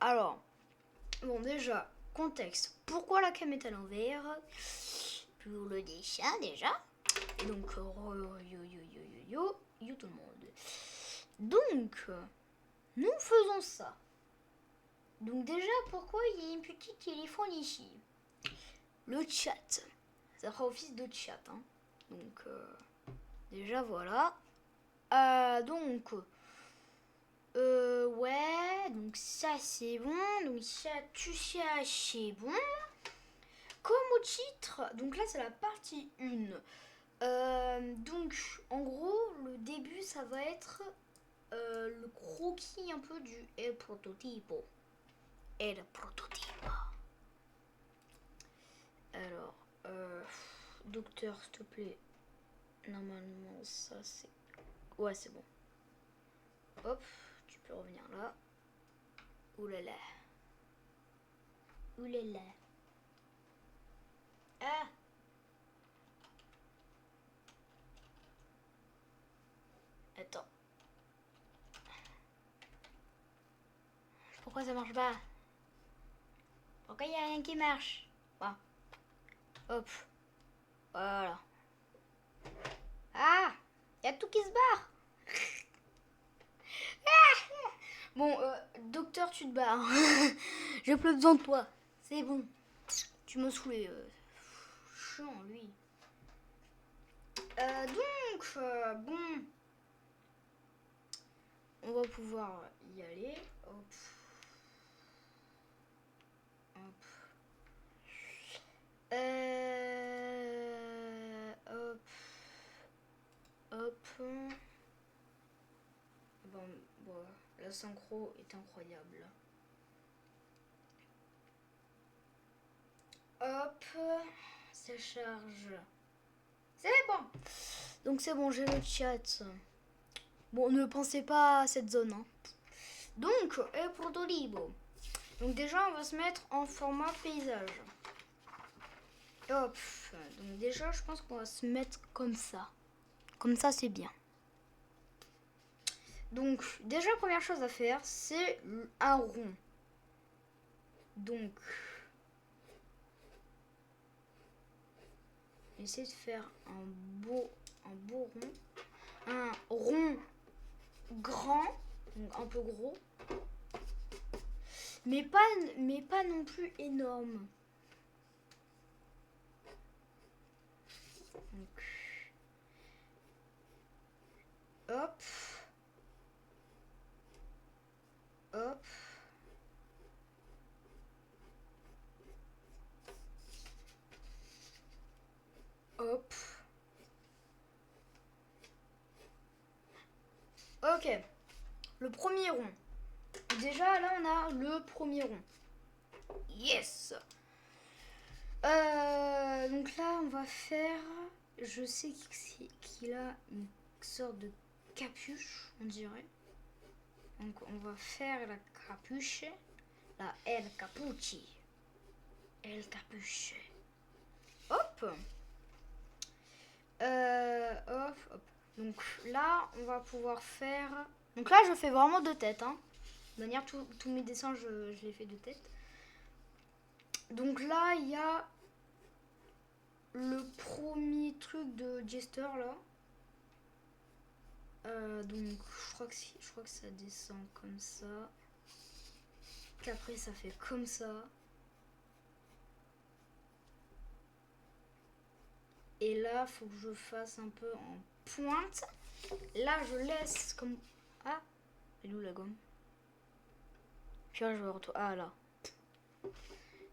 Alors, bon déjà, contexte. Pourquoi la cam est à l'envers? Pour le dessin déjà. Et donc, yo tout le monde. Donc, nous faisons ça. Donc déjà, pourquoi il y a une petite téléphone ici? Le chat. Ça fera office de chat. Hein. Donc, déjà, voilà. Ouais, donc ça c'est bon. Donc ça, tout ça c'est bon. Comme au titre, donc là c'est la partie 1. Donc en gros, le début ça va être le croquis un peu du El Prototipo. El Prototipo. Alors, docteur, s'il te plaît. Normalement, ça c'est. Ouais, c'est bon. Hop, tu peux revenir là. Oulala. Oulala. Ah! Attends. Pourquoi ça marche pas? Pourquoi il n'y a rien qui marche? Ah. Hop. Voilà. Ah! Il y a tout qui se barre. Bon, docteur, tu te barres. J'ai plus besoin de toi. C'est bon. Tu me saoulais. Chiant, lui. Bon. On va pouvoir y aller. Hop. Hop. Hop. Hop. Bon, la synchro est incroyable. Hop. Ça charge. C'est bon. Donc c'est bon, j'ai le chat. Bon, ne pensez pas à cette zone. Hein. Donc, El Prototipo. Donc déjà, on va se mettre en format paysage. Hop. Donc déjà, je pense qu'on va se mettre comme ça. Comme ça, c'est bien. Donc, déjà, première chose à faire, c'est un rond. Donc, essayez de faire un beau rond. Un rond grand, donc un peu gros. Mais pas non plus énorme. Donc, hop. Hop. Hop. Ok. Le premier rond. Déjà, là, on a le premier rond. Yes. Donc là, on va faire... Je sais qu'il a une sorte de capuche, on dirait. Donc, on va faire la capuche. La El Capucci. El Capuche. Hop. Hop, hop. Donc là, on va pouvoir faire... Donc là, je fais vraiment deux têtes. Hein. De manière, tous mes dessins, je les fais de tête. Donc là, il y a le premier truc de Jester, là. Donc, je crois que ça descend comme ça. Qu'après, ça fait comme ça. Et là, faut que je fasse un peu en pointe. Là, je laisse comme... Ah, elle est où la gomme? Puis là, je vais retourner... Ah, là.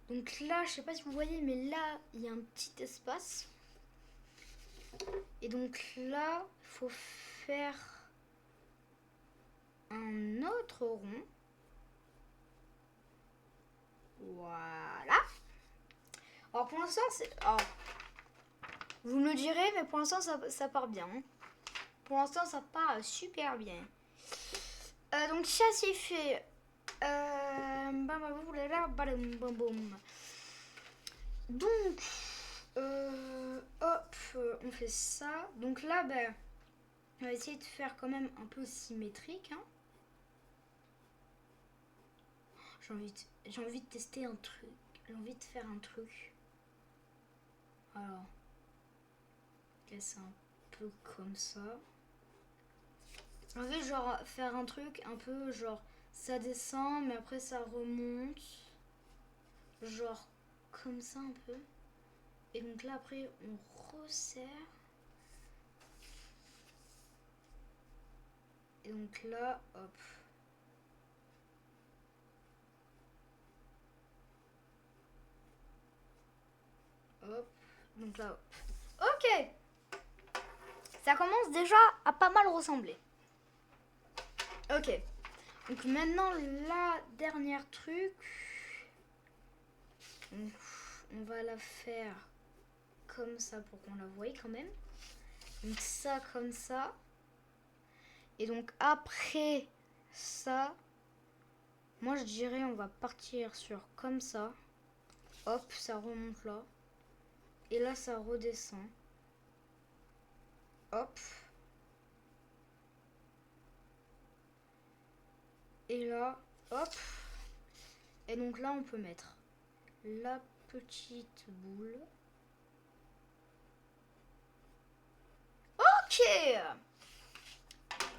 Donc là, je sais pas si vous voyez, mais là, il y a un petit espace. Et donc là, il faut faire un autre rond. Voilà. Alors pour l'instant, c'est... Alors, vous me le direz, mais pour l'instant, ça part bien. Hein. Pour l'instant, ça part super bien. Donc ça, c'est fait. Donc, hop, on fait ça. Donc là, ben, on va essayer de faire quand même un peu symétrique. Hein. j'ai envie de tester un truc. J'ai envie de faire un truc. Alors, c'est un peu comme ça. J'ai envie genre faire un truc un peu genre ça descend mais après ça remonte. Genre comme ça un peu. Et donc là après on resserre. Et donc là, hop. Hop. Donc là, hop. Ok. Ça commence déjà à pas mal ressembler. Ok. Donc maintenant, la dernière truc. Donc, on va la faire comme ça pour qu'on la voie quand même. Donc ça comme ça. Et donc après ça, moi je dirais on va partir sur comme ça. Hop, ça remonte là. Et là ça redescend. Hop. Et là, hop. Et donc là on peut mettre la petite boule. Ok.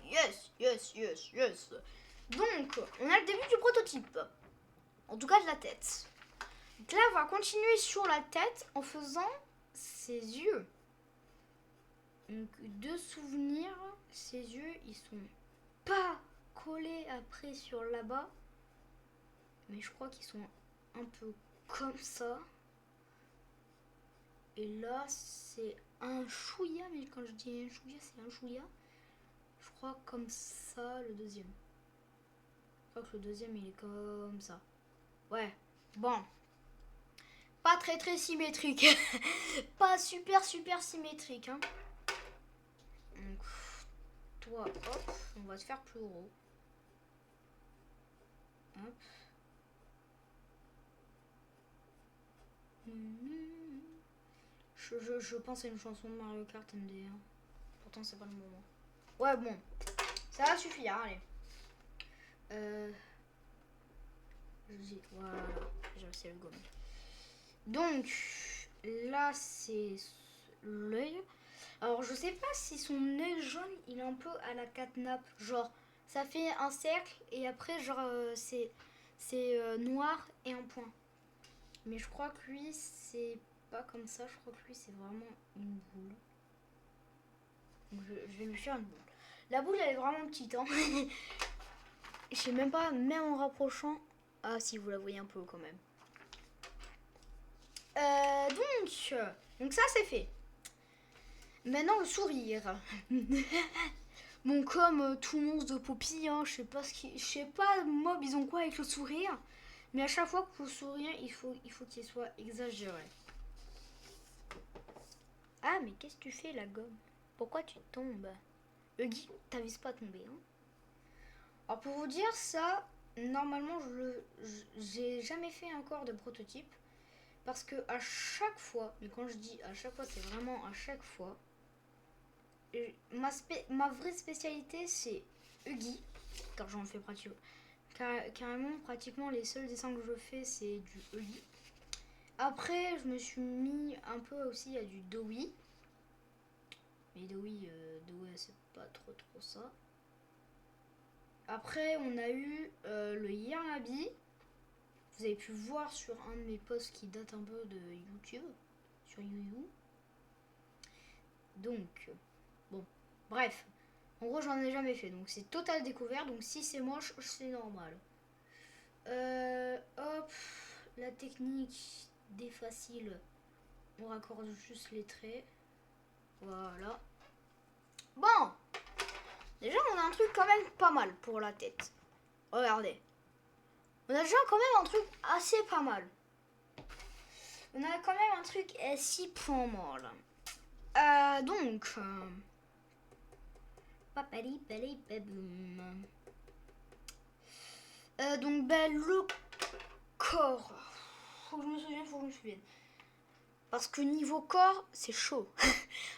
Yes, yes, yes, yes. Donc, on a le début du prototype. En tout cas de la tête. Donc là, on va continuer sur la tête en faisant ses yeux. Donc, de souvenir, ses yeux, ils sont pas collés après sur là-bas. Mais je crois qu'ils sont un peu comme ça. Et là, c'est un chouïa. Mais quand je dis un chouïa, c'est un chouïa. Je crois comme ça, le deuxième. Je crois que le deuxième, il est comme ça. Ouais, bon. Pas très très symétrique. Pas super super symétrique. Hein. Donc, toi, hop, on va te faire plus gros. Hop. Je pense à une chanson de Mario Kart MD. Hein. Pourtant, c'est pas le moment. Ouais, bon. Ça va suffire, allez. Voilà. C'est le gomme. Donc, là, c'est l'œil. Alors, je sais pas si son œil jaune, il est un peu à la catnap. Genre, ça fait un cercle et après, genre, c'est noir et un point. Mais je crois que lui, c'est pas comme ça. Je crois que lui, c'est vraiment une boule. Donc, je vais lui faire une boule. La boule, elle est vraiment petite. Hein. Je sais même pas, même en rapprochant. Ah, si, vous la voyez un peu quand même. Donc ça, c'est fait. Maintenant, le sourire. Bon, comme tout monstre de Poppy, hein, je sais pas, mob, ils ont quoi avec le sourire. Mais à chaque fois que vous souriez, il faut qu'il soit exagéré. Ah, mais qu'est-ce que tu fais, la gomme? Pourquoi tu tombes? Huggy, t'avises pas à tomber. Hein. Alors, pour vous dire ça, normalement, j'ai jamais fait encore de prototype. Parce que à chaque fois, mais quand je dis à chaque fois, c'est vraiment à chaque fois, ma vraie spécialité, c'est Huggy. Car j'en fais pratiquement. Carrément, pratiquement, les seuls dessins que je fais, c'est du Huggy. Après, je me suis mis un peu aussi à du Dowie. Mais Dowie, c'est pas trop ça. Après, on a eu le Yarnabi. Vous avez pu voir sur un de mes posts qui date un peu de YouTube. Sur YouYou. Donc, bon, bref. En gros, j'en ai jamais fait. Donc, c'est total découvert. Donc, si c'est moche, c'est normal. Hop. La technique des faciles. On raccorde juste les traits. Voilà. Bon. Déjà, on a un truc quand même pas mal pour la tête. Regardez. On a déjà quand même un truc assez pas mal. On a quand même un truc si point mal. Donc. Donc, le corps. Faut que je me souvienne. Parce que niveau corps, c'est chaud.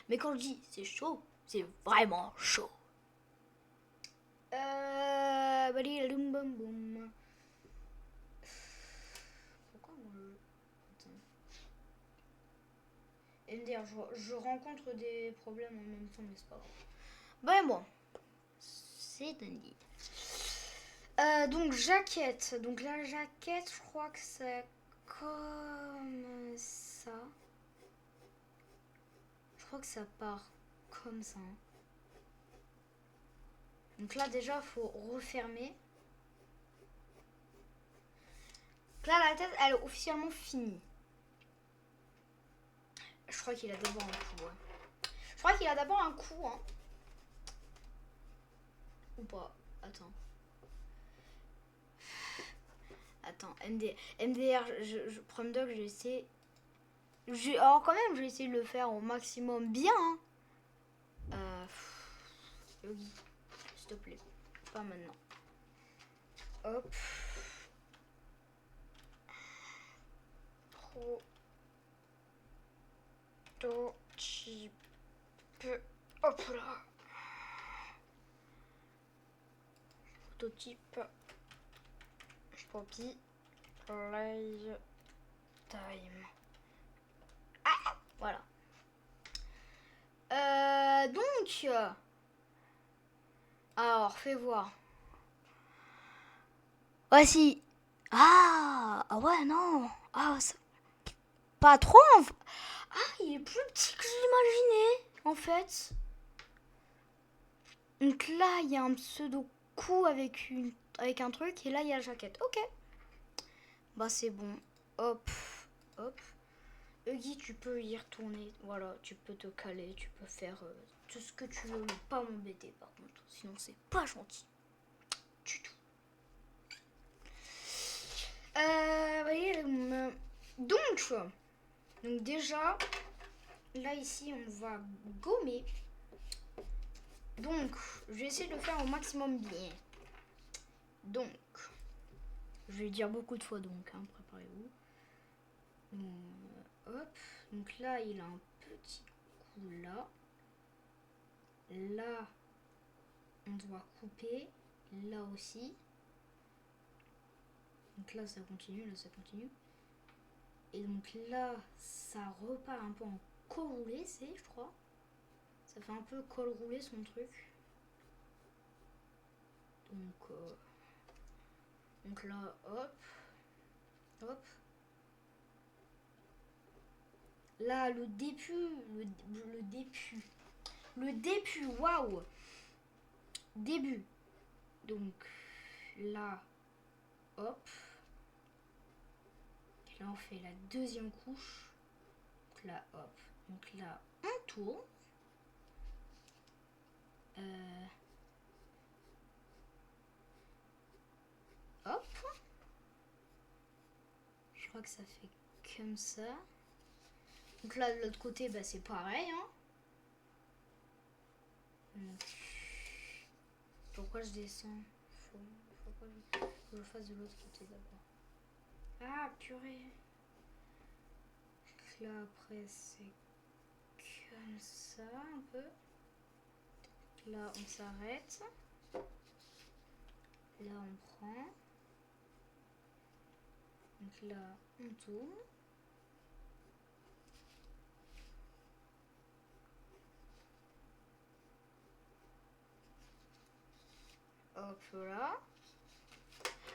Mais quand je dis c'est chaud, c'est vraiment chaud. MDR, je rencontre des problèmes en même temps, mais c'est pas grave. Ben bon, c'est dingue. Donc jaquette. Donc la jaquette, je crois que c'est comme ça. Je crois que ça part comme ça. Donc là déjà, faut refermer. Donc là, la tête, elle est officiellement finie. Je crois qu'il a d'abord un coup. Ouais. Je crois qu'il a d'abord un coup. Hein. Ou pas. Attends. Attends. MDR, Prom Dog, je vais essayer. Alors quand même, je vais essayer de le faire au maximum bien. Hein. Yogi, s'il te plaît. Pas maintenant. Hop. Prototype. Hop là. Prototype. Je copie. Live time. Ah, voilà. Donc. Alors, fais voir. Voici. Ah ouais, non. Ah, ça... Pas trop. Ah, il est plus petit que je l'imaginais, en fait. Donc là, il y a un pseudo cou avec un truc. Et là, il y a la jaquette. Ok. Bah, c'est bon. Hop. Hop. Huggy, tu peux y retourner. Voilà, tu peux te caler. Tu peux faire tout ce que tu veux. Mais pas m'embêter, par contre. Sinon, c'est pas gentil. Du tout. Donc déjà, là ici on va gommer. Donc, je vais essayer de le faire au maximum bien. Donc, je vais dire beaucoup de fois donc, hein, préparez-vous. Hop, donc là il a un petit coup là. Là, on doit couper. Là aussi. Donc là ça continue, là ça continue. Et donc là, ça repart un peu en col roulé, je crois. Ça fait un peu col roulé son truc. Donc là, hop. Hop. Là, le début, waouh. Début. Donc là, hop. Et là, on fait la deuxième couche. Donc là, hop. Donc là, on tourne. Hop. Je crois que ça fait comme ça. Donc là, de l'autre côté, bah, c'est pareil. Hein. Donc, pourquoi je descends? Faut que je fasse de l'autre côté d'abord. Ah, purée. Donc là, après, c'est comme ça, un peu. Là, on s'arrête. Là, on prend. Donc là, on tourne. Hop là.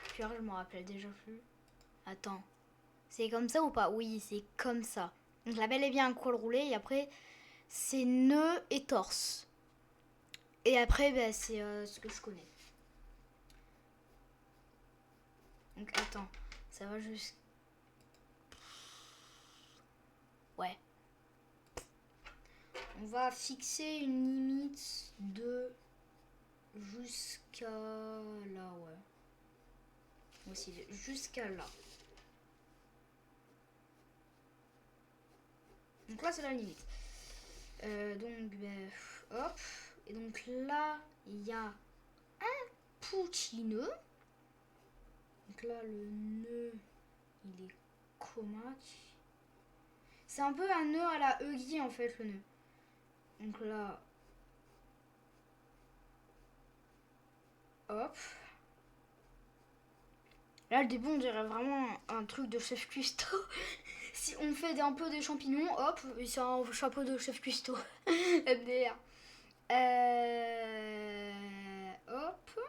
Puis alors, je me rappelle déjà plus. Attends. C'est comme ça ou pas? Oui, c'est comme ça. Donc la belle et bien un col roulé. Et après, c'est nœud et torse. Et après, bah, c'est ce que je connais. Donc attends. Ça va juste... Ouais. On va fixer une limite de... jusqu'à là, ouais. Aussi, jusqu'à là. Donc là, c'est la limite. Donc, hop. Et donc là, il y a un petit nœud. Donc là, le nœud, il est comment? C'est un peu un nœud à la Huggy, en fait, le nœud. Donc là, hop. Là, le début, on dirait vraiment un truc de chef cuistot. Si on fait un peu des champignons, hop, c'est un chapeau de chef cuistot. MDR. Hop.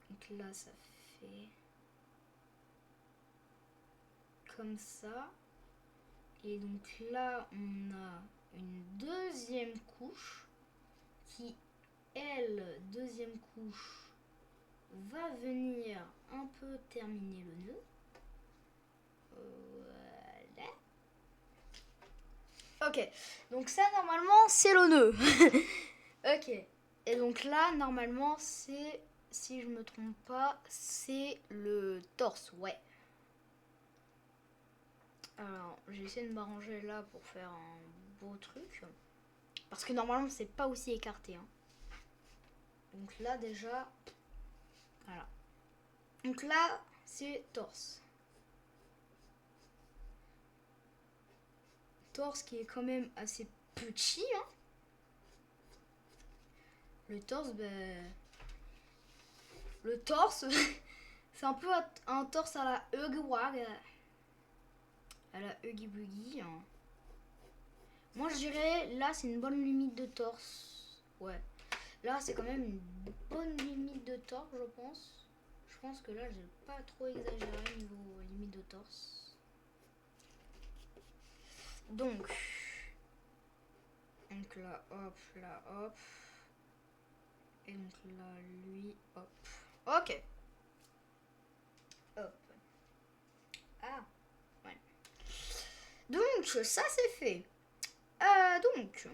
Donc là, ça fait comme ça. Et donc là, on a une deuxième couche qui, elle, deuxième couche, va venir un peu terminer le nœud. Voilà. Ok, donc ça normalement c'est le nœud. Ok, et donc là normalement c'est, si je me trompe pas, c'est le torse, ouais. Alors j'essaie de m'arranger là pour faire un beau truc. Parce que normalement c'est pas aussi écarté. Hein. Donc là déjà, voilà. Donc là c'est torse. Torse qui est quand même assez petit. Hein. Le torse, ben... Le torse, c'est un peu un torse à la Huggy Wug. À la Huggy Buggy. Hein. Moi, je dirais, là, c'est une bonne limite de torse. Ouais. Là, c'est quand même une bonne limite de torse, je pense. Je pense que là, j'ai pas trop exagéré niveau limite de torse. Donc là, hop, là, hop. Et donc là, lui, hop. Ok. Hop. Ah, ouais. Donc, ça, c'est fait. Donc,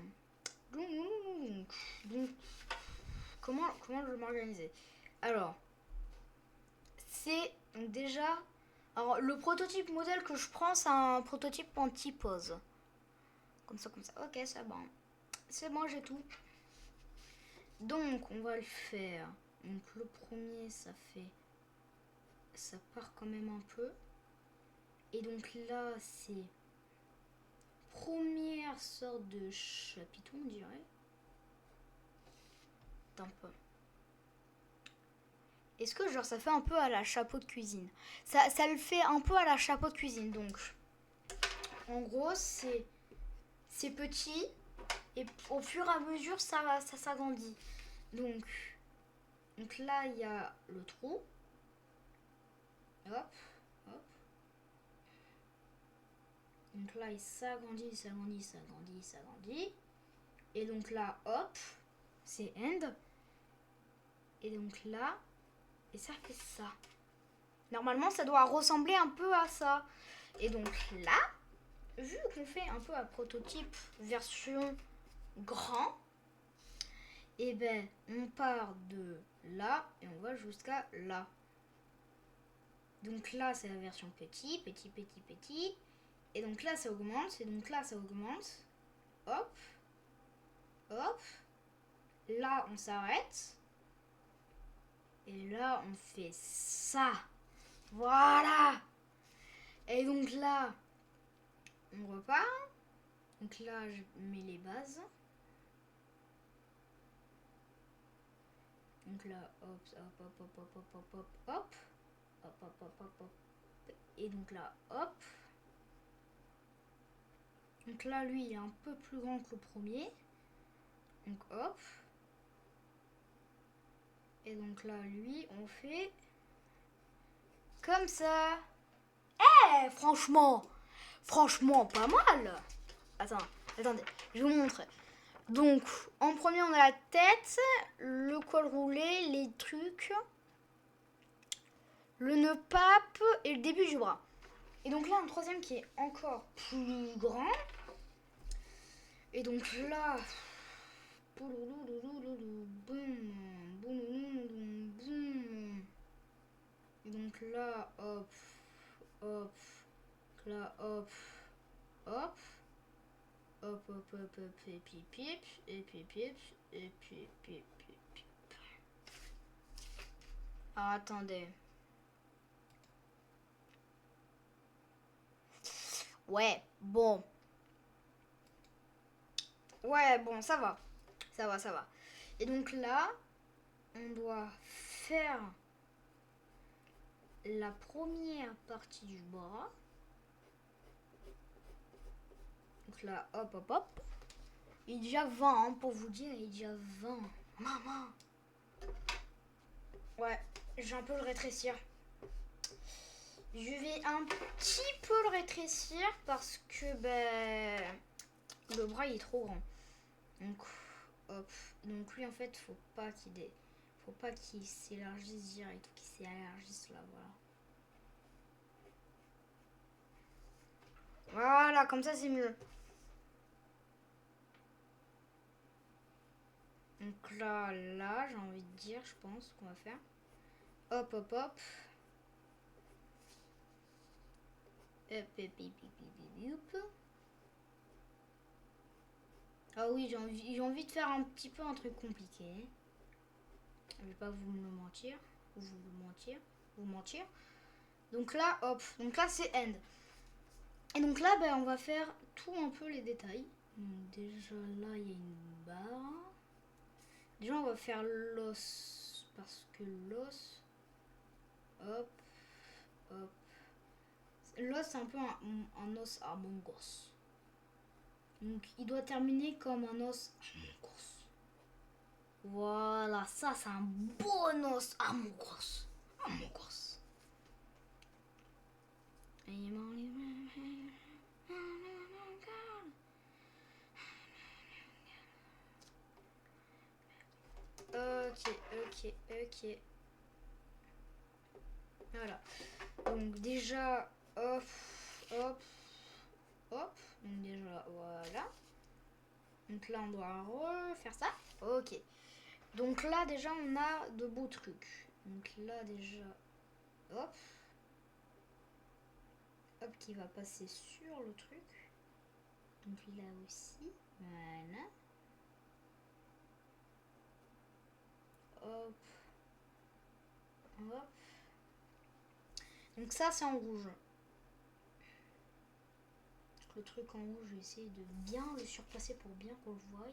comment je vais m'organiser? Alors, c'est donc déjà... Alors, le prototype modèle que je prends, c'est un prototype anti-pose. Comme ça, comme ça. Ok, c'est bon. C'est bon, j'ai tout. Donc, on va le faire. Donc, le premier, ça fait... Ça part quand même un peu. Et donc là, c'est... Première sorte de chapiteau, on dirait. Un peu. Est-ce que genre ça fait un peu à la chapeau de cuisine? Ça le fait un peu à la chapeau de cuisine. Donc, en gros, c'est petit. Et au fur et à mesure, ça s'agrandit. Donc là, il y a le trou. Hop, hop. Donc là, il s'agrandit, s'agrandit, s'agrandit, s'agrandit. Et donc là, hop, c'est end. Et donc là, et ça fait ça. Normalement, ça doit ressembler un peu à ça. Et donc là, vu qu'on fait un peu un prototype version grand, et ben on part de là et on va jusqu'à là. Donc là, c'est la version petit, petit, petit, petit. Et donc là, ça augmente. Et donc là, ça augmente. Hop. Hop. Là, on s'arrête. Et là, on fait ça. Voilà. Et donc là, on repart. Donc là, je mets les bases. Donc là, hop, hop, hop, hop, hop, hop, hop, hop, hop. Hop, hop, hop, hop, hop. Et donc là, hop. Donc là, lui, il est un peu plus grand que le premier. Donc hop. Et donc là, lui, on fait comme ça. Eh, franchement, pas mal. Attendez, je vais vous montrer. Donc, en premier, on a la tête, le col roulé, les trucs, le nœud pape et le début du bras. Et donc là, un troisième qui est encore plus grand. Et donc là, et donc là, hop, hop, là, hop, hop, hop, hop, hop, hop, et puis pip, et puis pip, et puis pip, pip, pip. Alors attendez. Ouais, bon. Ouais, bon, ça va. Ça va, ça va. Et donc là, on doit faire la première partie du bras. Donc là, hop, hop, hop. Il est déjà 20, hein, pour vous dire, il est déjà 20. Maman. Ouais, je vais un peu le rétrécir. Je vais un petit peu le rétrécir parce que ben, le bras il est trop grand. Donc, hop. Donc lui en fait, faut pas qu'il s'élargisse direct, faut qu'il s'élargisse là, voilà. Voilà, comme ça c'est mieux. Donc là, j'ai envie de dire, je pense qu'on va faire. Hop, hop, hop. Hop, hop, hop, hop. Ah oui, j'ai envie de faire un petit peu un truc compliqué. Je vais pas vous mentir. Vous mentir. Donc là, hop. Donc là, c'est end. Et donc là, ben, on va faire tout un peu les détails. Donc déjà, là, il y a une barre. Déjà, on va faire l'os. Parce que l'os... Hop. Hop. L'os, c'est un peu un os Among Us. Donc, il doit terminer comme un os Among Us. Voilà, ça, c'est un bon os Among Us. Among Us. Ok. Voilà. Donc déjà, hop. Donc déjà, voilà. Donc là, on doit refaire ça. Ok. Donc là, déjà, on a de beaux trucs. Donc là, déjà, hop. Hop, qui va passer sur le truc. Donc là aussi. Voilà. Hop. Hop. Donc ça, c'est en rouge. Le truc en rouge, je vais essayer de bien le surpasser pour bien qu'on le voie.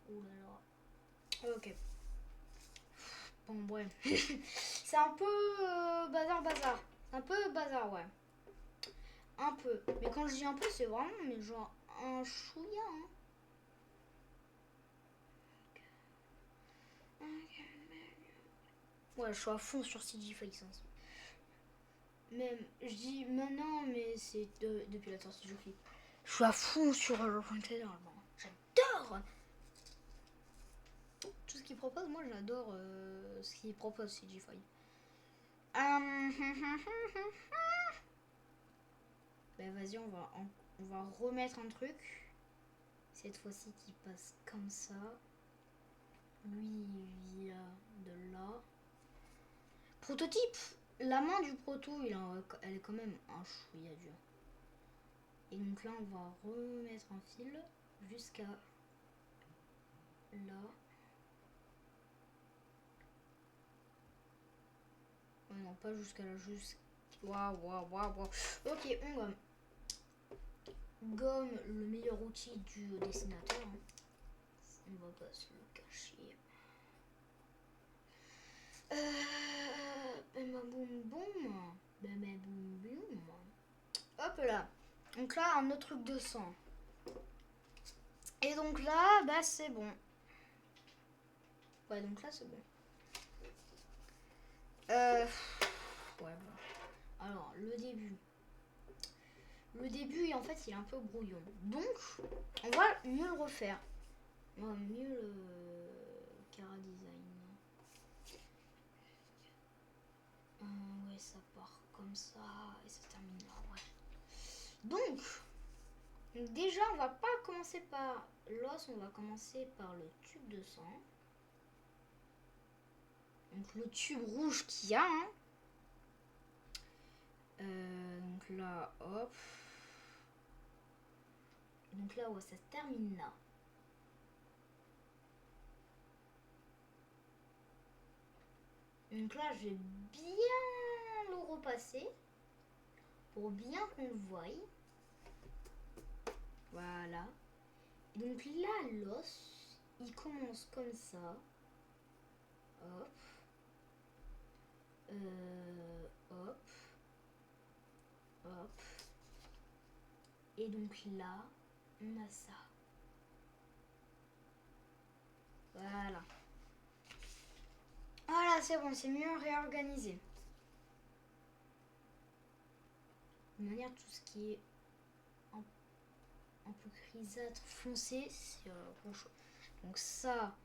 Ouh là là. Ok. Bon, bref. C'est un peu bazar. Un peu bazar, ouais. Un peu. Mais quand je dis un peu, c'est vraiment mais genre un chouïa. Hein. Ouais, je suis à fond sur CG Face. Hein. Même, je dis maintenant, mais c'est depuis la sortie du jeu. Je suis à fond sur le Pointer. J'adore tout ce qu'il propose. Moi, j'adore ce qu'il propose, CG Five. Ben vas-y, on va remettre un truc. Cette fois-ci qui passe comme ça. Lui, il vient de là. Prototype. La main du proto, elle est quand même un chouïa dur. Et donc là, on va remettre un fil jusqu'à là. Oh non, pas jusqu'à là, juste... Waouh. Ok, on gomme. Gomme, le meilleur outil du dessinateur. Hein. On va pas se le cacher. Boum. Hop là. Donc là, un autre truc de sang. Et donc là, bah c'est bon. Ouais, donc là, c'est bon. Ouais, bon. Alors, le début. Le début, en fait, il est un peu brouillon. Donc, on va mieux le refaire. On va mieux le Cara Design. Ouais, ça part comme ça et ça termine là, ouais. Donc, déjà, on va pas commencer par l'os, on va commencer par le tube de sang. Donc, le tube rouge qu'il y a. Hein. Donc là, hop. Donc là, ouais, ça se termine là. Donc là, je vais bien le repasser pour bien qu'on le voie. Voilà. Et donc là, l'os, il commence comme ça. Hop. Hop. Hop. Et donc là, on a ça. Voilà. Voilà, c'est bon, c'est mieux réorganisé. De manière, tout ce qui est un peu grisâtre foncé, c'est rouge. Donc ça,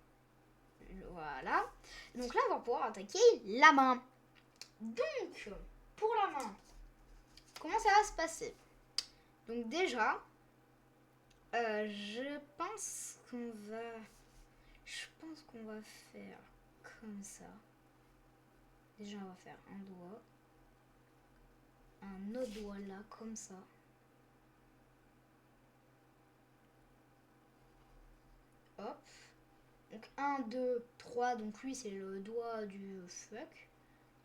voilà. Donc là, on va pouvoir attaquer la main. Donc, pour la main, comment ça va se passer? Donc déjà, je pense qu'on va faire comme ça. Déjà, on va faire un doigt. Un autre doigt là, comme ça. Hop. Donc 1, 2, 3. Donc lui, c'est le doigt du fuck.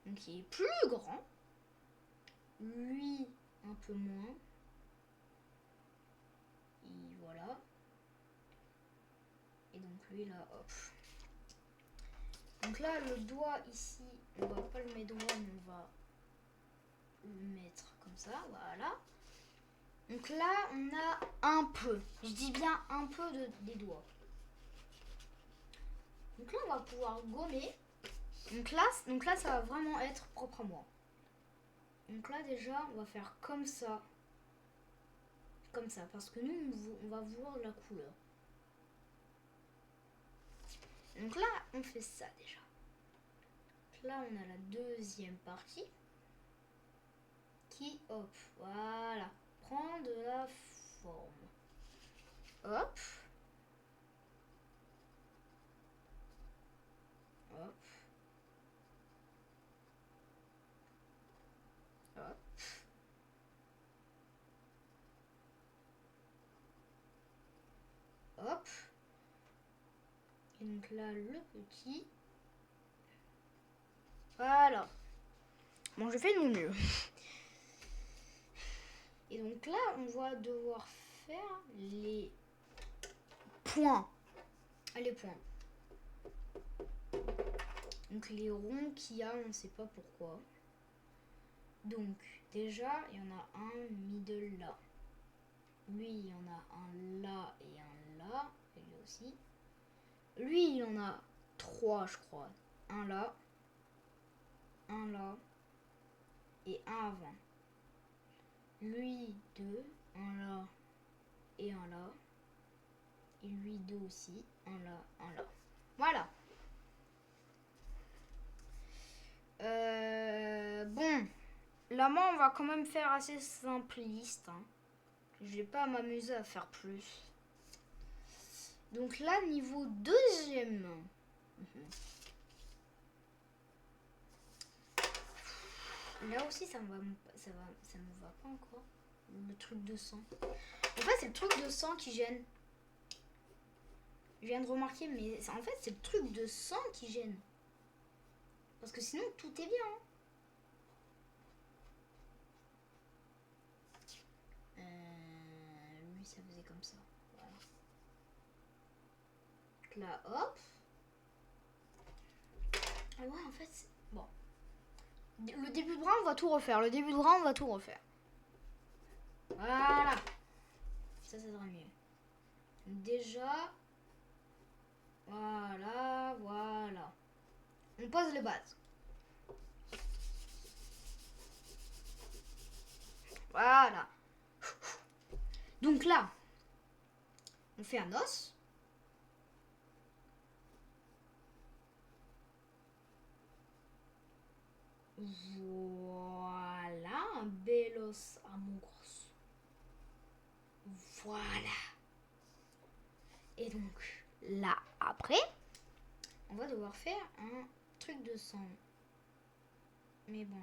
Donc il est plus grand. Lui, un peu moins. Et voilà. Et donc lui, là, hop. Donc là, le doigt ici, on va pas le mettre droit, mais on va le mettre comme ça, voilà. Donc là, on a un peu, je dis bien un peu des doigts. Donc là, on va pouvoir gommer. Donc là, ça va vraiment être propre à moi. Donc là, déjà, on va faire comme ça. Comme ça, parce que nous, on va voir la couleur. Donc là, on fait ça déjà. Donc là, on a la deuxième partie. Qui, hop, voilà, prend de la forme. Hop. Hop. Hop. Hop. Et donc là, le petit. Voilà. Bon, je fais de mon mieux. Et donc là, on va devoir faire les points. Les points. Donc les ronds qu'il y a, on ne sait pas pourquoi. Donc déjà, il y en a un middle là. Lui, il y en a un là et un là. Et lui aussi. Lui, il y en a 3, je crois. Un là. Un là. Et un avant. Lui, 2. Un là. Et un là. Et lui, 2 aussi. Un là, un là. Voilà. Bon. La main, on va quand même faire assez simpliste. Hein. Je vais pas m'amuser à faire plus. Donc là, niveau deuxième main. Là aussi, ça me va pas encore. Le truc de sang. En fait, c'est le truc de sang qui gêne. Je viens de remarquer, mais en fait, c'est le truc de sang qui gêne. Parce que sinon, tout est bien. Lui, ça faisait comme ça. Voilà. Donc là, hop. Ah ouais, en fait, bon. Le début de bras, on va tout refaire. Voilà. Ça sera mieux. Déjà, voilà. On pose les bases. Voilà. Donc là, on fait un os. Voilà, un bel os à mon gros. Voilà. Et donc, là, après, on va devoir faire un truc de sang. Mais bon.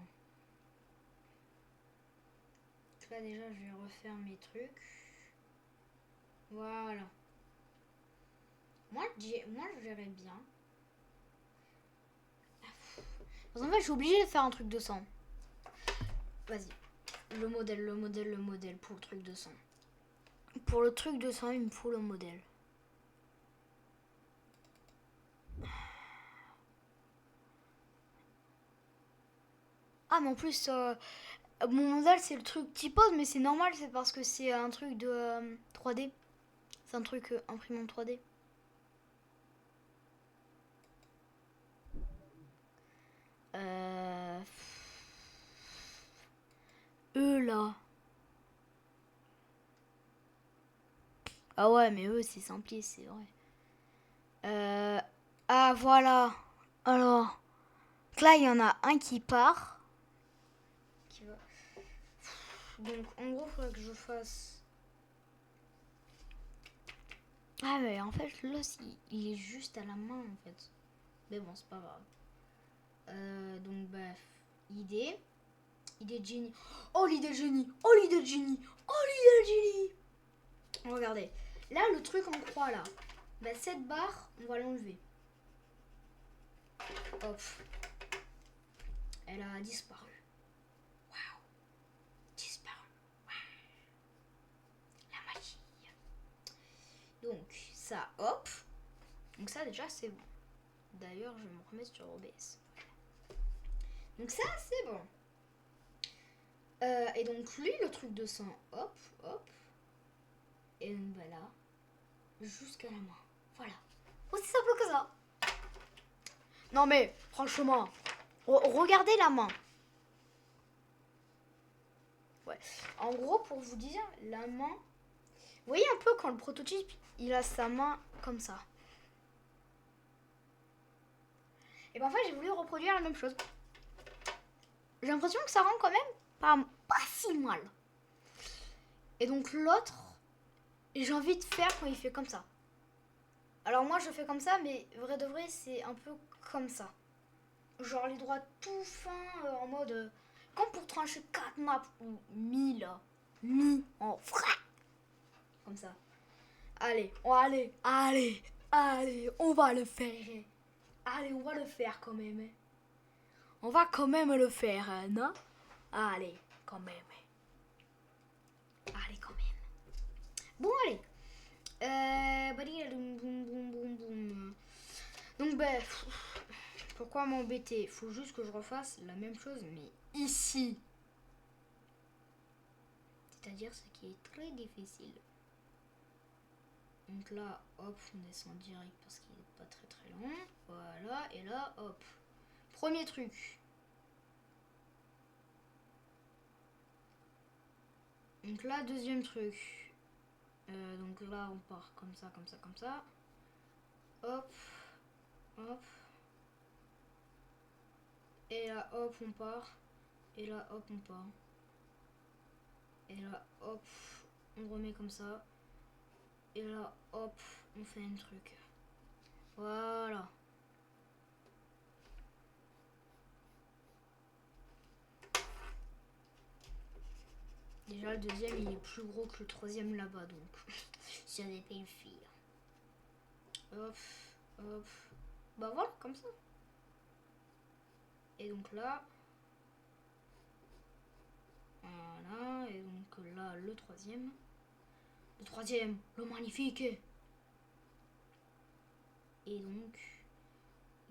Là, déjà, je vais refaire mes trucs. Voilà. Moi, je verrais bien. Parce qu'en fait, je suis obligée de faire un truc de sang. Vas-y. Le modèle pour le truc de sang. Pour le truc de sang, il me faut le modèle. Ah, mais en plus, mon modèle, c'est le truc typose, mais c'est normal, c'est parce que c'est un truc de 3D. C'est un truc imprimant 3D. Eux, là. Ah ouais, mais eux, c'est simpliste, c'est vrai. Ah, voilà. Alors, là, il y en a un qui part. Qui va. Donc, en gros, il faudrait que je fasse... Ah, mais en fait, l'os, il est juste à la main, en fait. Mais bon, c'est pas grave. Donc, bref. Idée. Idée de génie. Oh, l'idée de génie. Oh, l'idée de génie. Oh, l'idée de génie. Regardez. Là, le truc en croix, là. Bah, cette barre, on va l'enlever. Hop. Elle a disparu. Waouh. Disparu. Waouh. La magie. Donc, ça, hop. Donc ça, déjà, c'est bon. D'ailleurs, je vais me remettre sur OBS. Donc ça, c'est bon. Et donc, lui, le truc de sang, hop, hop. Et donc, bah là, jusqu'à la main. Voilà. Aussi simple que ça. Non mais, franchement, regardez la main. Ouais. En gros, pour vous dire, la main... Vous voyez un peu quand le prototype, il a sa main comme ça. Et ben en fait, j'ai voulu reproduire la même chose. J'ai l'impression que ça rend quand même pas si mal. Et donc l'autre, j'ai envie de faire quand il fait comme ça. Alors moi, je fais comme ça, mais vrai de vrai, c'est un peu comme ça. Genre les doigts tout fins, en mode... comme pour trancher 4 nappes ou 1000 mi en frac. Comme ça. Allez, allez, on va le faire. Allez, on va le faire quand même. On va quand même le faire, non? Allez, quand même. Allez, quand même. Bon, allez. Donc, ben, pourquoi m'embêter? Faut juste que je refasse la même chose, mais ici. C'est-à-dire ce qui est très difficile. Donc là, hop, on descend direct parce qu'il n'est pas très très long. Voilà, et là, hop. Premier truc. Donc là, deuxième truc. Donc là, on part comme ça, comme ça, comme ça. Hop, hop. Et là, hop, on part. Et là, hop, on part. Et là, hop, on remet comme ça. Et là, hop, on fait un truc. Voilà. Déjà, le deuxième, il est plus gros que le troisième là-bas, donc ça n'est pas une fille. Hop, hop. Bah voilà, comme ça. Et donc là, voilà. Et donc là, le troisième. Le troisième, le magnifique. Et donc,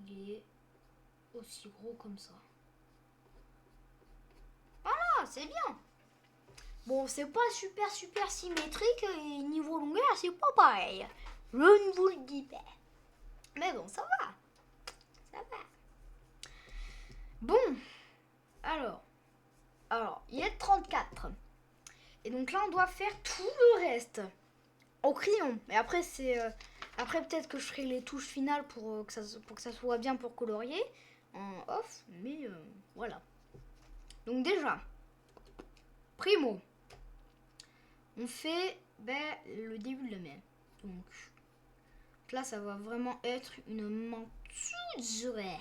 il est aussi gros comme ça. Voilà, c'est bien. Bon, c'est pas super symétrique et niveau longueur, c'est pas pareil. Je ne vous le dis pas. Mais bon, ça va. Ça va. Bon, alors, il est 34. Et donc là, on doit faire tout le reste au crayon. Et après, c'est après peut-être que je ferai les touches finales pour que ça soit bien pour colorier en off. Mais voilà. Donc déjà, primo, on fait le début de la main. Donc là, ça va vraiment être une main toute vraie.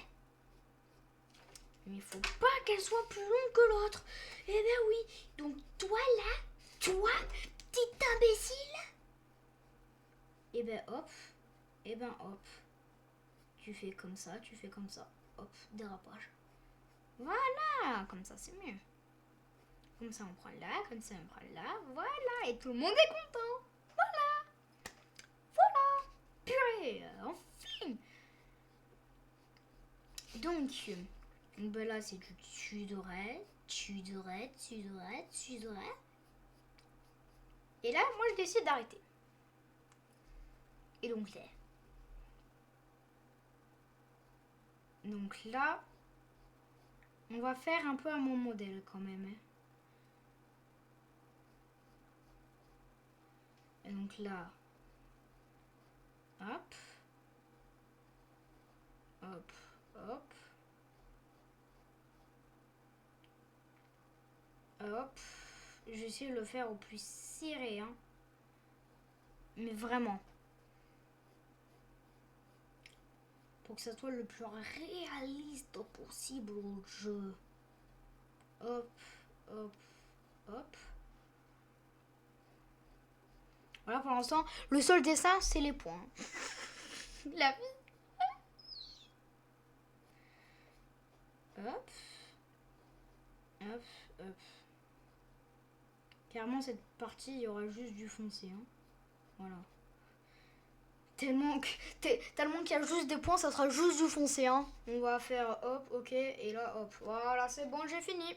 Mais il faut pas qu'elle soit plus longue que l'autre. Eh ben oui. Donc toi là, toi, petit imbécile. Et ben hop. Tu fais comme ça, tu fais comme ça. Hop, dérapage. Voilà, comme ça c'est mieux. Comme ça on prend là, comme ça on prend là. Voilà, et tout le monde est content. Voilà. Voilà. Purée, enfin. Donc, Donc ben là, c'est du tu-devrais. Et là, moi, je décide d'arrêter. Et donc là. Donc là, on va faire un peu à mon modèle quand même. Et donc là, hop, hop, hop, hop. J'essaie de le faire au plus serré, hein. Mais vraiment. Pour que ça soit le plus réaliste possible au jeu. Hop, hop, hop. Voilà, pour l'instant, le seul dessin, c'est les points. La vie. Hop. Hop, hop. Clairement, cette partie, il y aura juste du foncé. Hein. Voilà. Tellement qu'il y a juste des points, ça sera juste du foncé. Hein. On va faire hop, ok, et là, hop. Voilà, c'est bon, j'ai fini.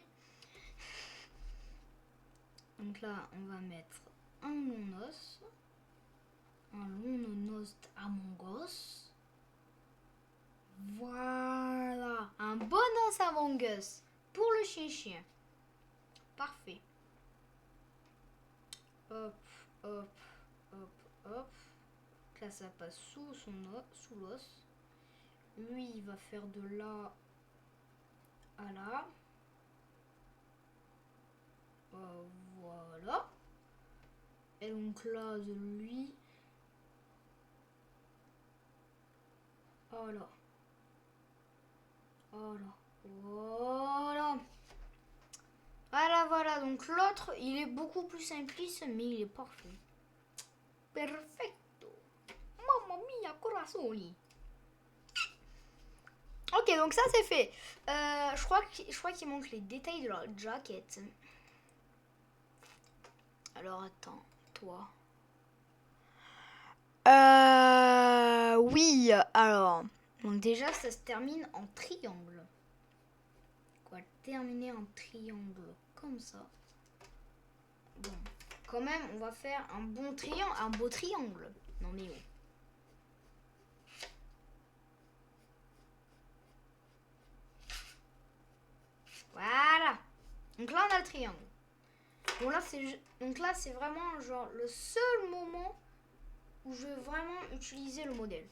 Donc là, on va mettre un long os. Un long os Among Us. Voilà. Un bon os Among Us. Pour le chien-chien. Parfait. Hop, hop, hop, hop. Là, ça passe sous son os, sous l'os. Lui, il va faire de là à là. Voilà. Et donc là, de lui. Voilà. Voilà. Voilà. Voilà, voilà. Donc l'autre, il est beaucoup plus simpliste, mais il est parfait. Perfecto. Mamma mia, corazzoni. Ok, donc ça c'est fait. Je crois qu'il manque les détails de la jaquette. Alors attends, toi. Oui, alors. Donc déjà, ça se termine en triangle. Quoi, terminer en triangle comme ça. Bon, quand même, on va faire un bon triangle, un beau triangle. Non mais oh. Voilà. Donc là, on a le triangle. Donc là, c'est vraiment genre le seul moment où je vais vraiment utiliser le modèle.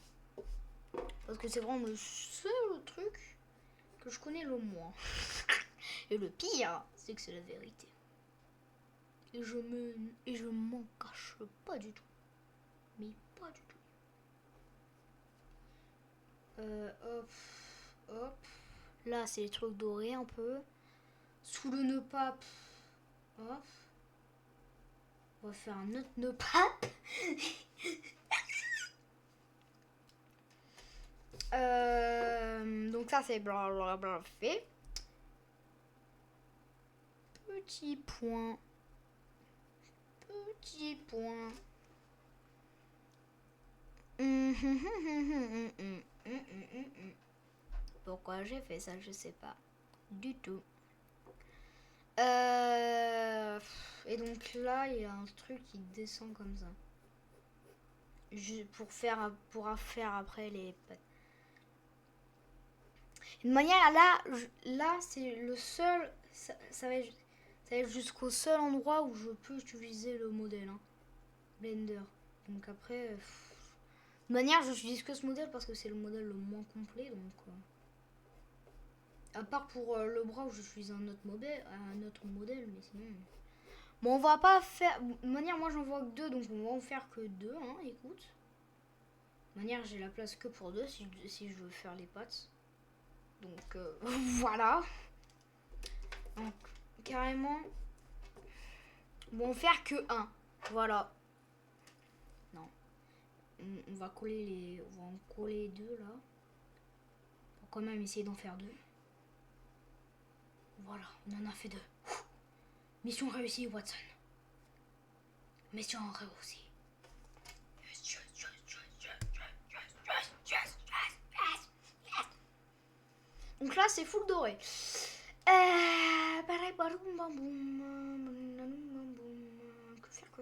Parce que c'est vraiment le seul truc que je connais le moins. Et le pire, c'est que c'est la vérité. Et je m'en cache pas du tout. Mais pas du tout. Hop, hop. Là, c'est les trucs dorés un peu. Sous le nœud pape. Hop. On va faire un autre nœud pape. Donc ça, c'est blablabla fait. Petit point. Petit point. Pourquoi j'ai fait ça, je sais pas. Du tout. Et donc là, il y a un truc qui descend comme ça. Pour faire après les pattes. De manière là c'est le seul. Ça va être jusqu'au seul endroit où je peux utiliser le modèle. Hein. Blender. Donc après. De manière, je n'utilise que ce modèle parce que c'est le modèle le moins complet. Donc. À part pour le bras où j'utilise un autre modèle, mais sinon. Bon, on va pas faire. De manière, moi j'en vois que deux, donc on va en faire que deux, hein, écoute. De manière, j'ai la place que pour deux si je veux faire les pattes. Donc voilà. Donc carrément. Bon, on va faire que un. Voilà. Non. On va en coller deux là. Pour quand même essayer d'en faire deux. Voilà, on en a fait deux. Mission réussie, Watson. Mission réussie. Donc Donc là, c'est full doré. Que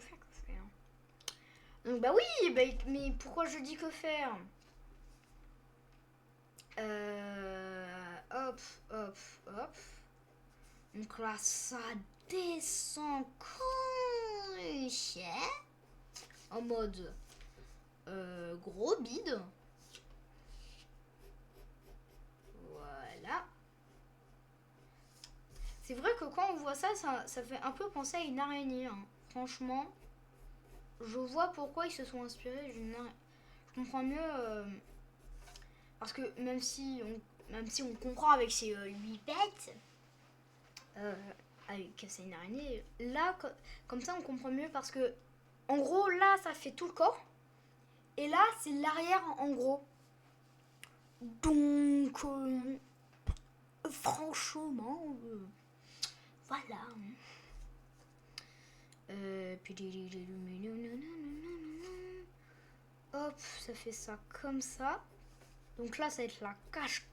faire Donc bah oui, mais pourquoi je dis que faire Hop, hop, hop. Donc là, ça descend comme chien. En mode gros bide. Voilà. C'est vrai que quand on voit ça, ça fait un peu penser à une araignée. Hein. Franchement, je vois pourquoi ils se sont inspirés d'une araignée. Je comprends mieux. Parce que même si on comprend avec ses 8 pattes, que c'est une araignée, là, comme ça, on comprend mieux parce que, en gros, là, ça fait tout le corps. Et là, c'est l'arrière, en gros. Donc, franchement, voilà. Hop, ça fait ça comme ça. Donc là, ça va être la cache.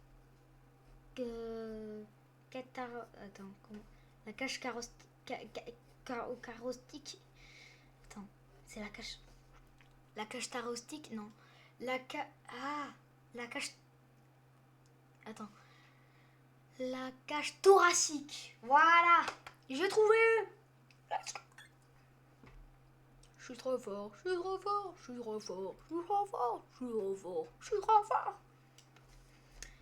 Attends, comment la cache carostique. Attends, c'est la cache. La cache tarostique, non. La cache. Attends. La cage thoracique. Voilà. J'ai trouvé. Je suis trop fort, je suis trop fort, je suis trop fort, je suis trop fort, je suis trop fort, je suis trop fort.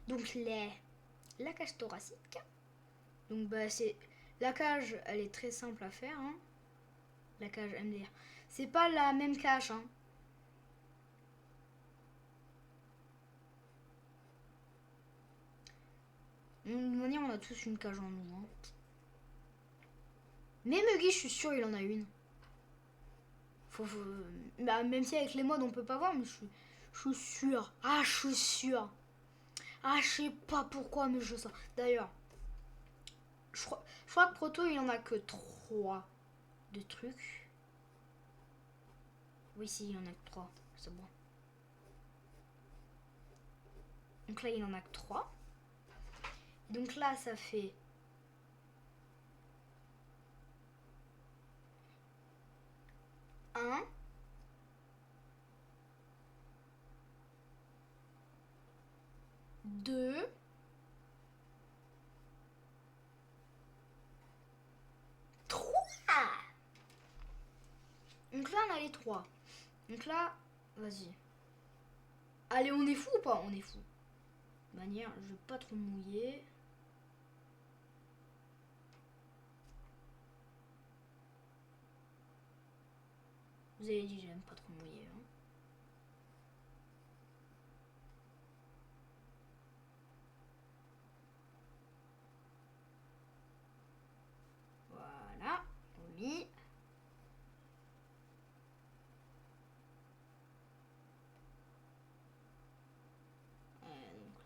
Donc la cage thoracique. Donc bah c'est la cage, elle est très simple à faire. Hein. La cage MDR. C'est pas la même cage. Hein. De manière, on a tous une cage en nous. Hein. Mais Muggy, je suis sûre, il en a une. Bah, même si avec les modes, on peut pas voir, mais je suis sûre. Ah, je suis sûre. Ah, je sais pas pourquoi, mais je sens. D'ailleurs, je crois que Proto, il en a que 3 de trucs. Oui, si, il en a que 3. C'est bon. Donc là, il en a que 3. Donc là, ça fait... 1. 2. 3. Donc là, on a les 3. Donc là, vas-y. Allez, on est fou ou pas? On est fou. De manière, je vais pas trop mouiller. Vous avez dit, j'aime pas trop mouiller. Hein. Voilà, on mis.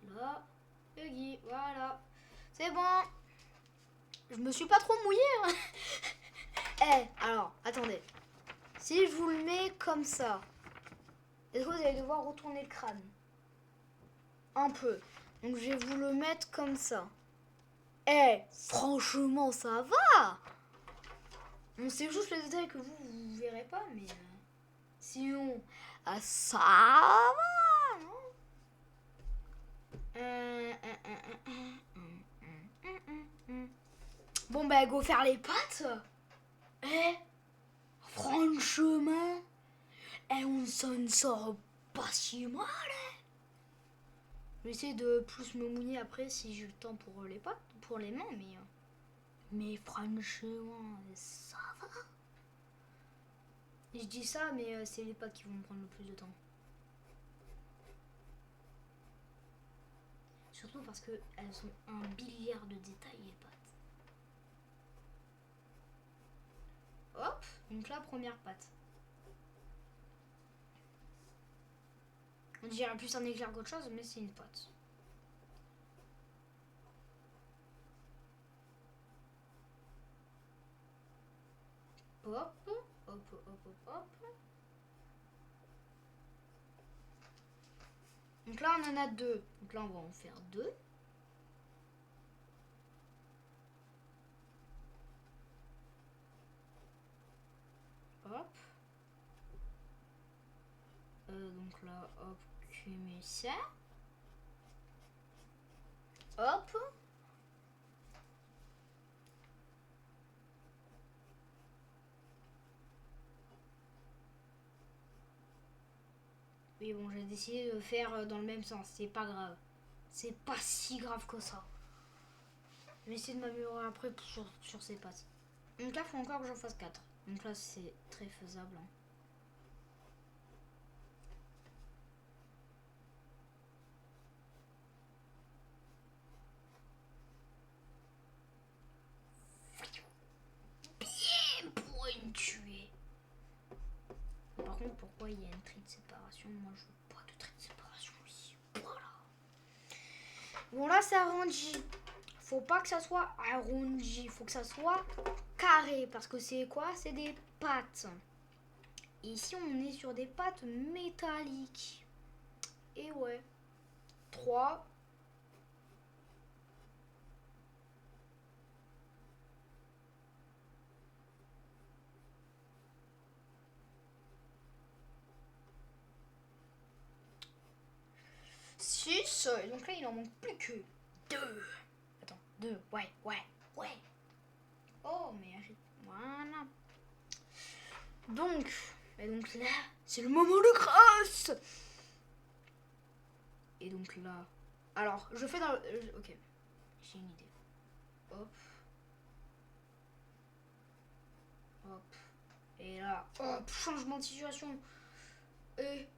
Donc là, Huggy, voilà. C'est bon. Je me suis pas trop mouillée. Hein. Alors, attendez. Si je vous le mets comme ça, est-ce que vous allez devoir retourner le crâne? Un peu. Donc je vais vous le mettre comme ça. Franchement, ça va. Bon, c'est juste les détails que vous verrez pas, mais... sinon, ça va, non? Bon, bah, go faire les pattes. Franchement, on s'en sort pas si mal. Je vais essayer de plus me mouiller après si j'ai le temps pour les pattes, pour les mains, mais franchement, ça va. Et je dis ça, mais c'est les pattes qui vont me prendre le plus de temps. Surtout parce qu'elles ont un milliard de détails, les pattes. Hop, donc la première patte. On dirait plus un éclair qu'autre chose, mais c'est une patte. Hop, hop, hop, hop, hop. Donc là, on en a 2. Donc là, on va en faire 2. Donc là, hop, tu mets ça. Hop. Mais bon, j'ai décidé de faire dans le même sens. C'est pas grave. C'est pas si grave que ça. Je vais essayer de m'améliorer après sur ces pattes. Donc là, il faut encore que j'en fasse 4. Donc là, c'est très faisable. Hein. Bien pointué. Par contre, pourquoi il y a une trait de séparation? Moi, je veux pas de trait de séparation ici. Voilà. Bon, là, c'est arrondi. Faut pas que ça soit arrondi. Faut que ça soit carré. Parce que c'est quoi? C'est des pâtes. Ici, on est sur des pâtes métalliques. Et ouais. 3. Et donc là, il en manque plus que 2. Attends, 2. Ouais. Oh, mais voilà. Donc là, c'est le moment de grâce. Et donc là, alors, je fais dans le... ok, j'ai une idée. Hop. Hop. Et là, hop, changement de situation. Et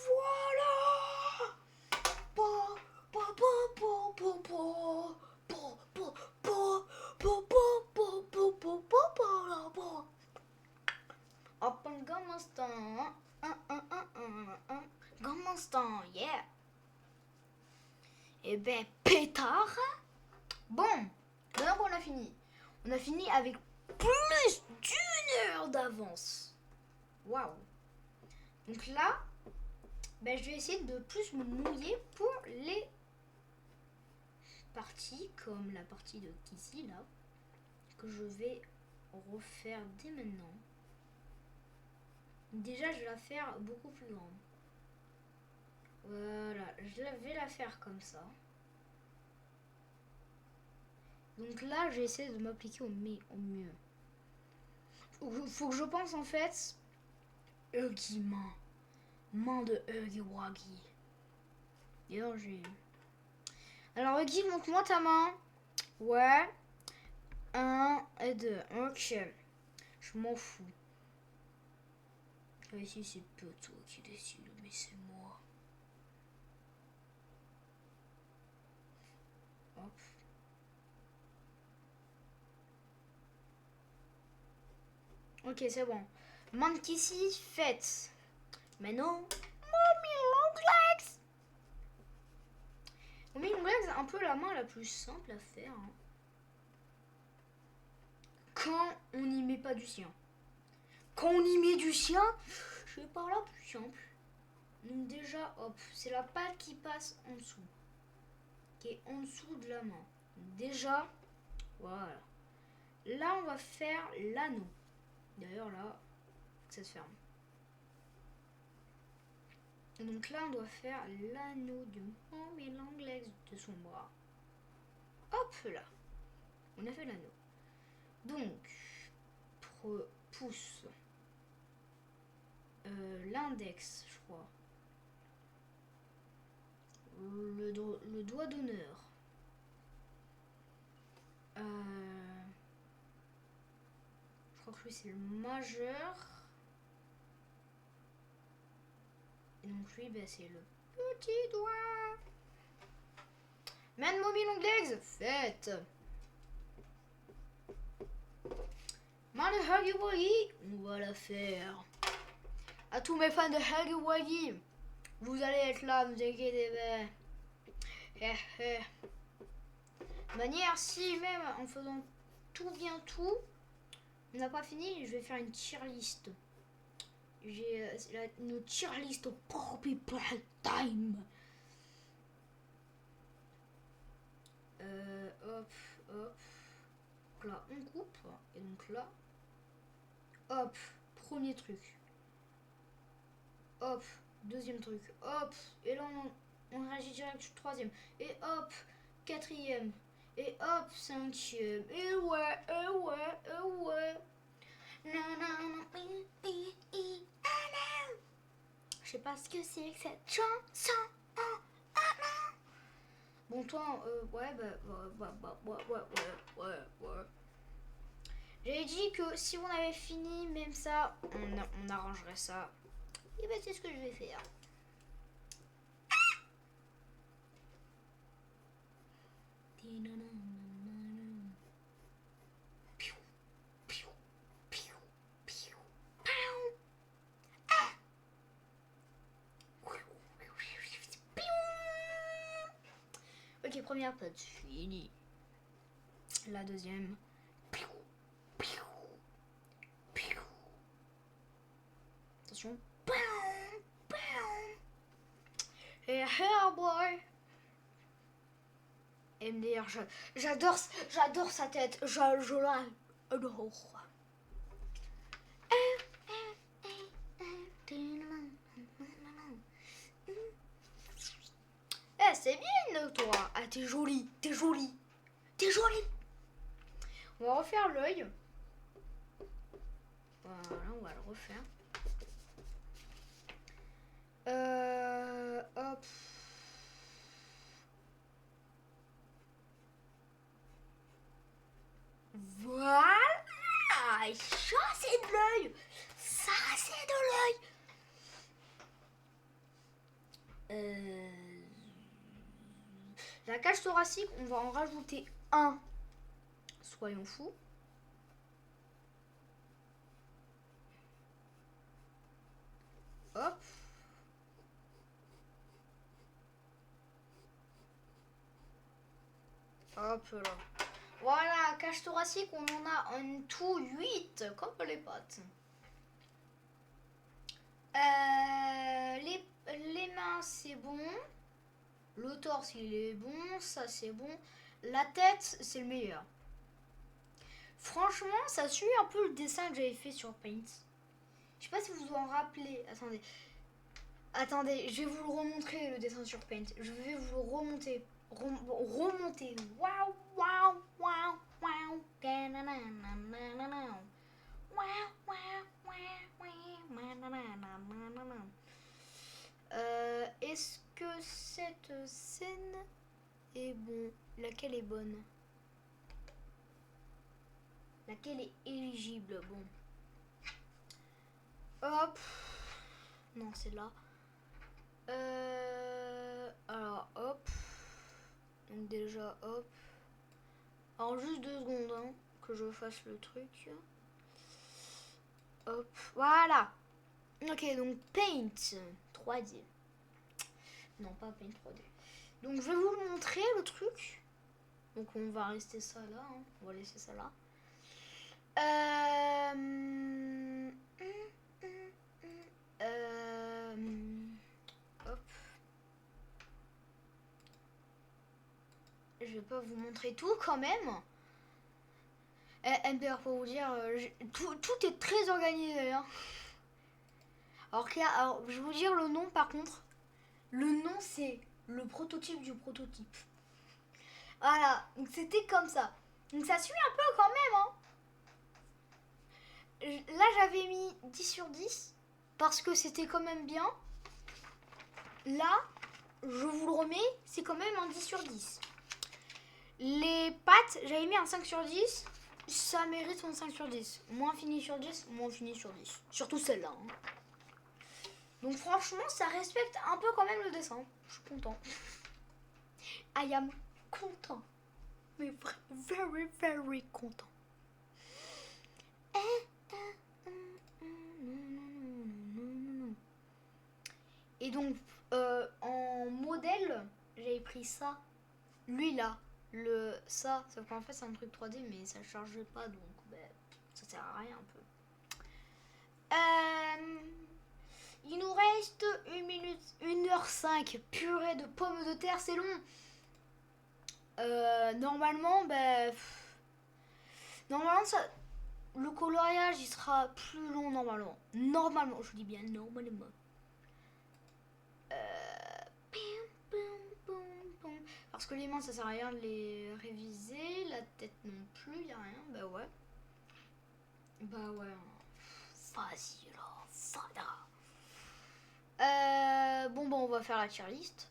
voilà. Hop, un grand instant. Grand instant, yeah. Et ben, pétard. Bon, maintenant qu'on a fini. On a fini avec plus d'1 heure d'avance. Waouh. Donc là, ben, je vais essayer de plus me mouiller pour les parties, comme la partie de Kissy là, que je vais refaire dès maintenant. Déjà, je vais la faire beaucoup plus grande. Voilà, je vais la faire comme ça. Donc là, je vais essayer de m'appliquer au mieux. Faut que je pense en fait. Huggy main de Huggy Wuggy. D'ailleurs, j'ai. Alors, Huggy, montre-moi ta main. Ouais. 1 et 2. Ok. Je m'en fous. Ici, c'est pas toi qui décide, mais c'est moi. Hop. Ok, c'est bon. Monkey ici, faite. Maintenant, Mommy Long Legs. Mommy Long Legs, un peu la main la plus simple à faire. Hein. Quand on n'y met pas du sien. Quand on y met du sien, je vais par là plus simple. Donc déjà, hop, c'est la patte qui passe en dessous. Qui est en dessous de la main. Déjà, voilà. Là, on va faire l'anneau. D'ailleurs, là, ça se ferme. Et donc là, on doit faire l'anneau de Mommy Long Legs de son bras. Hop là. On a fait l'anneau. Donc, pouce. L'index, je crois. Le doigt d'honneur. Je crois que lui, c'est le majeur. Et donc lui, bah, c'est le petit doigt. Man Mommy Long Legs, faites. Man de Huggy Wuggy, on va la faire. À tous mes fans de Huggy Wuggy, vous allez être là, ne vous inquiétez pas. De manière, si même en faisant tout bien tout, on n'a pas fini, je vais faire une tier list. J'ai une tier list au Poppy Time. Hop. Donc là, on coupe. Et donc là, hop, premier truc. Hop, deuxième truc. Hop, et là, on réagit direct sur le troisième. Et hop, quatrième. Et hop, cinquième. Et ouais, et ouais, et ouais. Je sais pas ce que c'est que cette chanson. Bon, toi, ouais. J'avais dit que si on avait fini, même ça, on arrangerait ça. Et ben, c'est ce que je vais faire. Ok, première pote, fini. La deuxième. Attention. Et here boy. MDR, j'adore sa tête. Je l'adore. Eh, c'est bien, toi. Ah, t'es jolie. On va refaire l'œil. Voilà, on va le refaire. Hop. Voilà. Ça, c'est de l'œil. La cage thoracique, on va en rajouter un. Soyons fous. Hop. Hop là. Voilà, cage thoracique, on en a un tout 8, comme les potes. Les mains, c'est bon. Le torse, il est bon. Ça, c'est bon. La tête, c'est le meilleur. Franchement, ça suit un peu le dessin que j'avais fait sur Paint. Je sais pas si vous vous en rappelez. Attendez, je vais vous le remontrer, le dessin sur Paint. Je vais vous le remonter. Remonter. Waouh, waouh, waouh, waouh. Est-ce que cette scène est bon? Laquelle est bonne? Laquelle est éligible? Bon. Hop. Non, c'est là. Alors, hop. Donc déjà, hop. Alors, juste 2 secondes, hein, que je fasse le truc. Hop. Voilà. Ok, donc Paint 3D. Non, pas Paint 3D. Donc, je vais vous le montrer, le truc. Donc, on va rester ça là. Hein. On va laisser ça là. Hop. Je vais pas vous montrer tout quand même. MDR, pour vous dire, tout est très organisé. Hein. Alors, je vais vous dire le nom par contre. Le nom, c'est le prototype du prototype. Voilà, donc c'était comme ça. Donc ça suit un peu quand même. Hein. Là, j'avais mis 10 sur 10 parce que c'était quand même bien. Là, je vous le remets, c'est quand même un 10 sur 10. Les pattes, j'avais mis un 5 sur 10. Ça mérite son 5 sur 10. Moins fini sur 10, moins fini sur 10. Surtout celle-là. Hein. Donc franchement, ça respecte un peu quand même le dessin. Je suis content. I am content. Mais very, very content. Et donc, en modèle, j'avais pris ça. Lui là. Ça, sauf qu'en fait c'est un truc 3D mais ça charge pas donc ça sert à rien un peu. Il nous reste 1 minute, 1h05. Purée de pommes de terre, c'est long. Normalement, Normalement, ça, le coloriage, il sera plus long normalement. Normalement, je dis bien normalement. Parce que les mains, ça sert à rien de les réviser. La tête non plus, y a rien. Bah ouais. Bah ouais. Vas-y là, fada. Bon, on va faire la tier list.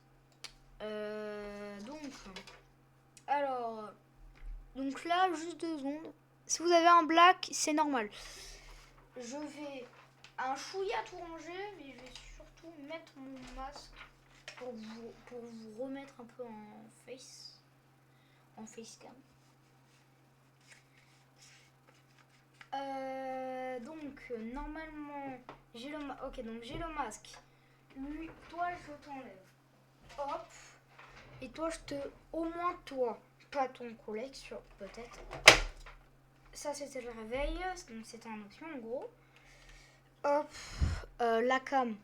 Donc là, juste 2 secondes. Si vous avez un black, c'est normal. Je vais un chouïa tout ranger, mais je vais surtout mettre mon masque pour vous remettre un peu en facecam. Donc normalement j'ai le j'ai le masque. Lui, toi je t'enlève. Hop. Et toi au moins toi, pas ton collègue peut-être. Ça c'était le réveil, donc c'était un option en gros. Hop. La cam.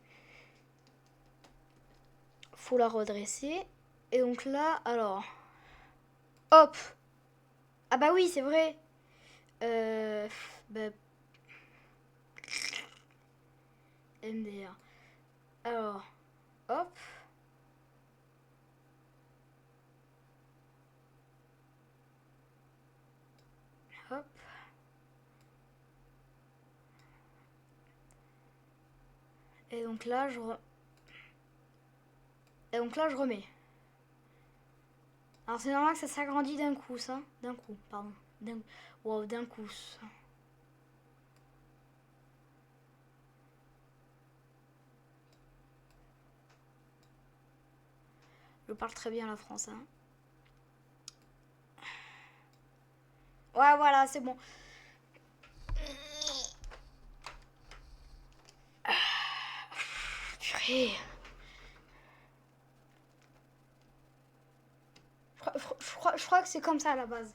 Faut la redresser. Et donc là, alors. Hop. Ah bah oui, c'est vrai. MDR. Alors, hop. Hop. Et donc là, je remets. Alors c'est normal que ça s'agrandit d'un coup, ça. D'un coup, pardon. D'un coup. Ça. Je parle très bien la France, hein. Ouais, voilà, c'est bon. Purée. Je crois que c'est comme ça à la base.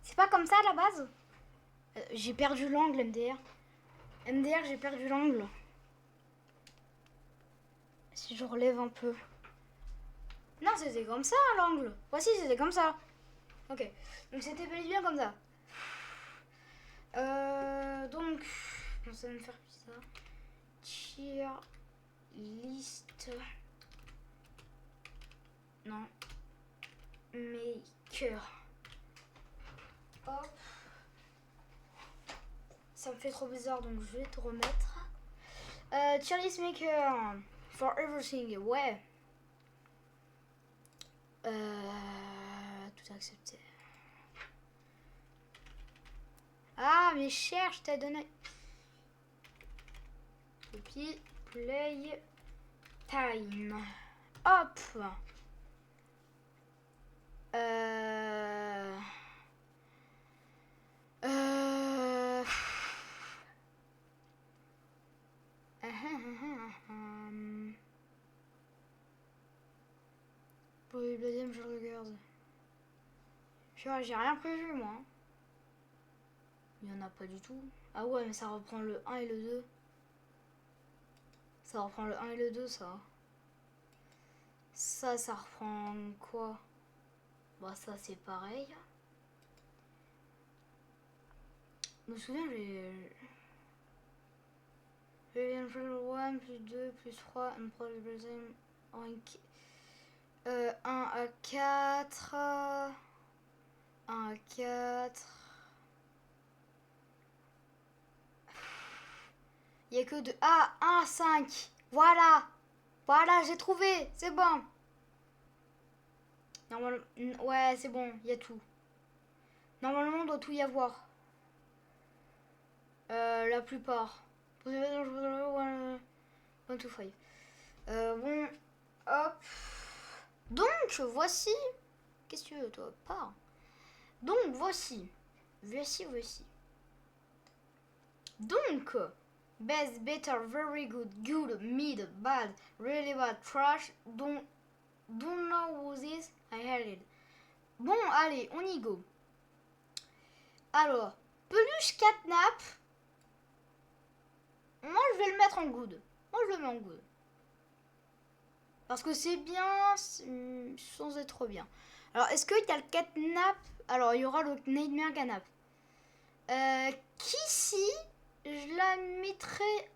C'est pas comme ça à la base? J'ai perdu l'angle, MDR. MDR, j'ai perdu l'angle. Si je relève un peu. Non, c'était comme ça l'angle. Voici, c'était comme ça. Ok. Donc c'était bel et bien comme ça. Donc, ça va me faire ça. Tier list. Non. Maker. Hop. Ça me fait trop bizarre, donc je vais te remettre. Tier list maker. For everything. Ouais. Tout accepté. Ah, mais cherche, t'as donné. Copy, play, time. Hop. Pour le deuxième, je regarde. J'ai rien prévu, moi. Il n'y en a pas du tout. Ah ouais, mais ça reprend le 1 et le 2. Ça reprend le 1 et le 2, ça. Ça reprend quoi? Bah ça, c'est pareil. Je me souviens, j'ai 1 plus 2 plus 3 1 à 4 1 à 4. Il n'y a que 2. Ah, 1 à 5. Voilà. Voilà, j'ai trouvé. C'est bon. Normalement, ouais, c'est bon. Il y a tout. Normalement, on doit tout y avoir. La plupart. 1, 2, 5. Bon, hop. Donc, voici. Qu'est-ce que tu veux, toi? Pas. Donc, voici. Donc, best, better, very good, good, mid, bad, really bad, trash, don't know who this, I hate it. Bon, allez, on y go. Alors, peluche catnap. Moi, je vais le mettre en good. Moi, je le mets en good. Parce que c'est bien sans être trop bien. Alors, est-ce qu'il y a le catnap Alors, il y aura le Nightmare Ganap. Kissy, je la mettrai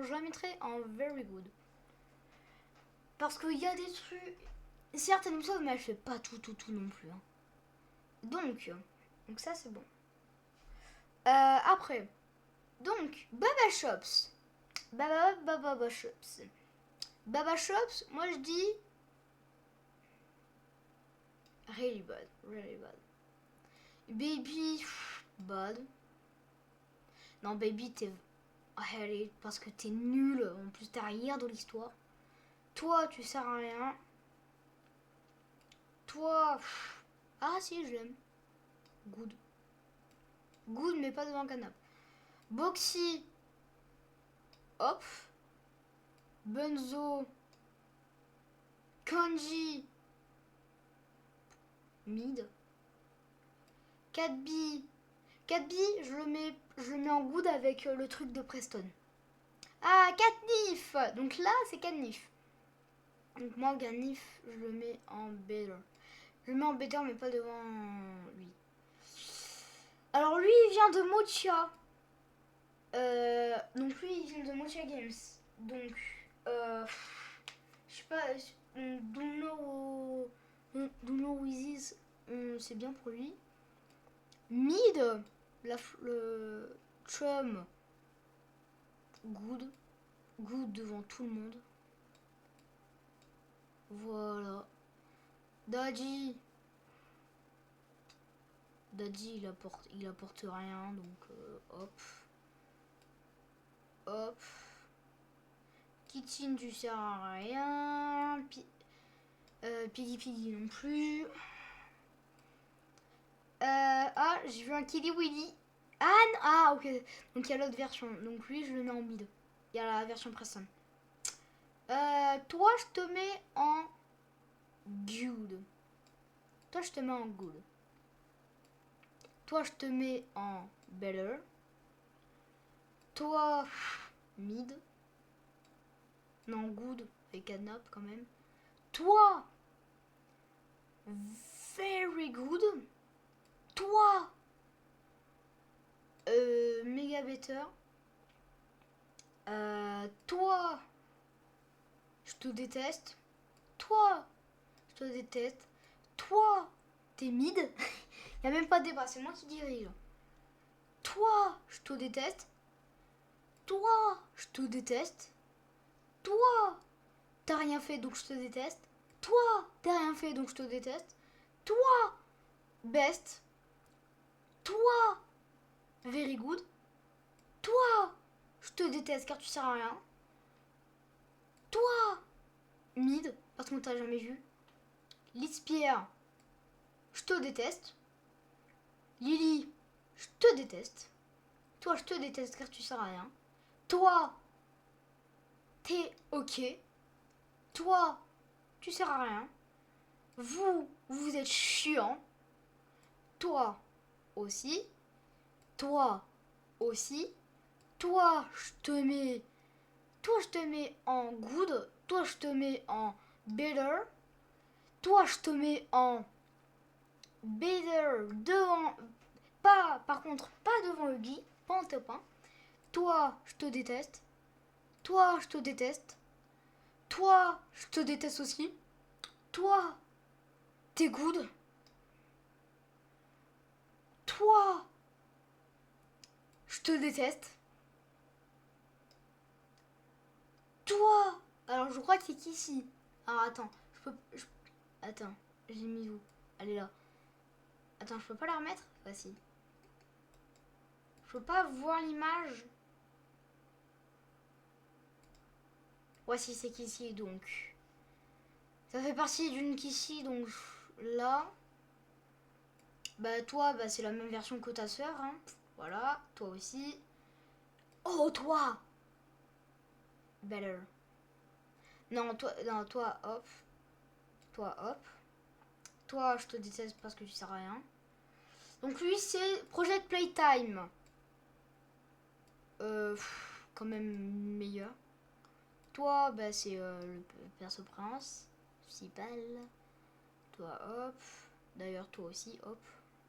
je la mettrai en very good. Parce qu'il y a des trucs, certaines choses, mais elle fait pas tout non plus. Hein. Donc ça c'est bon. Après, donc Baba Shops. Baba Shops. Baba Shops, moi je dis really bad. Baby, bad. Non, Baby, t'es parce que t'es nul. En plus, t'as rien dans l'histoire. Toi, tu sers à rien. Toi, ah si, je l'aime. Good, mais pas devant canap. Boxy, hop. Bunzo, Kanji, mid. 4B, je le mets en good avec le truc de Preston. Ah, Catnif. Donc là, c'est Catnif. Donc moi, Catnif, je le mets en better. Je le mets en better, mais pas devant lui. Alors lui, il vient de Mocha. Donc lui, il vient de Mocha Games. Donc, je sais pas, don't know who it is. C'est bien pour lui. Mid, le Chum, good devant tout le monde. Voilà. Daddy, il apporte rien, donc hop. Kitchen, tu sers à rien. Piggy non plus. J'ai vu un Kiddy Willy. Ah, ok. Donc il y a l'autre version. Donc lui, je le mets en mid. Il y a la version Preston. Toi, je te mets en good. Toi, je te mets en good. Toi, je te mets en better. Toi, mid. Non, good. Et Cadnap quand même. Toi, very good. Toi, méga better. Toi, je te déteste. Toi, je te déteste. Toi, t'es mid. Y a même pas de débat, c'est moi qui dirige. Toi, je te déteste. Toi, je te déteste. Toi, t'as rien fait donc je te déteste. Toi, t'as rien fait donc je te déteste. Toi, best. Toi, very good. Toi, je te déteste car tu sers à rien. Toi, mid, parce qu'on t'a jamais vu. Lispierre, je te déteste. Lily, je te déteste. Toi, je te déteste car tu sers à rien. Toi, t'es ok. Toi, tu sers à rien. Vous êtes chiant. Toi aussi. Toi aussi. Toi, je te mets en good. Toi, je te mets en better. Toi, je te mets en better devant. Pas, par contre, pas devant le bi. Pas en top 1. Toi, je te déteste. Toi, je te déteste. Toi, je te déteste aussi. Toi, t'es good. Toi, je te déteste. Toi, alors je crois que c'est qu'ici. Alors attends, attends, j'ai mis où? Elle est là. Attends, je peux pas la remettre? Voici. Je peux pas voir l'image. Voici, c'est qu'ici donc. Ça fait partie d'une qu'ici donc là. Bah toi, bah c'est la même version que ta soeur. Hein. Voilà, toi aussi. Oh toi. Better. Non, toi, hop. Toi, hop. Toi, je te déteste parce que tu sers à rien. Donc lui, c'est Project Playtime. Quand même meilleur. Toi, bah c'est le perso prince principal. Toi, hop. D'ailleurs, toi aussi, hop.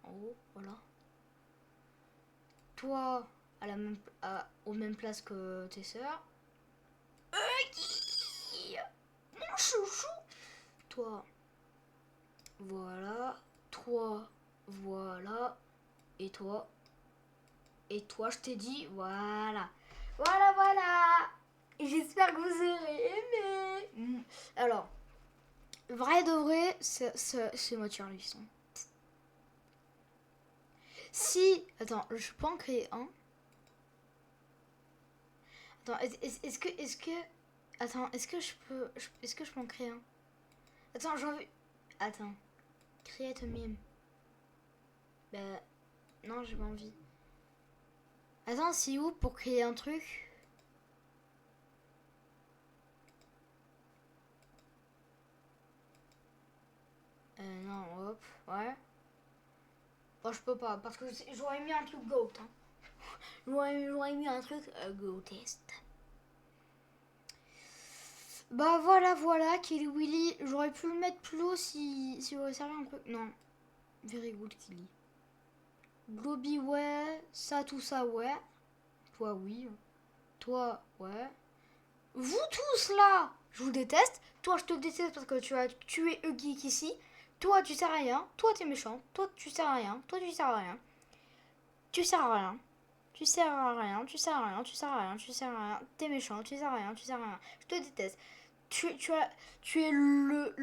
En haut, voilà. Toi, aux mêmes places que tes sœurs. Mon chouchou. Toi, voilà. Toi, voilà. Et toi. Et toi, je t'ai dit, voilà. Voilà, voilà. Et j'espère que vous aurez aimé. Alors, vrai de vrai, c'est ma tier list. Hein. Si, attends, je peux en créer un. Attends, est-ce que, attends, est-ce que je peux en créer un? Attends, j'ai envie, attends, create a meme. Bah, non, j'ai pas envie. Attends, c'est où pour créer un truc? Non, hop, ouais. Bon, je peux pas, parce que j'aurais mis un truc GOAT. Hein. J'aurais mis un truc GOATest. Bah voilà, Killy Willy. J'aurais pu le mettre plus haut si j'aurais servi un peu. Non, very good Killy. Globy, ouais. Ça, tout ça, ouais. Toi, oui. Toi, ouais. Vous tous là, je vous déteste. Toi, je te déteste parce que tu as tué Geek ici. Toi, tu sers à rien. Toi, t'es méchant. Toi, tu sers à rien. Toi, tu sers à rien. Tu sers à rien. Tu sers à rien. Tu sers à rien. Tu sers à rien. Tu sers à rien. T'es méchant. Tu sers à rien. Tu sers à rien. Je te déteste. Tu es le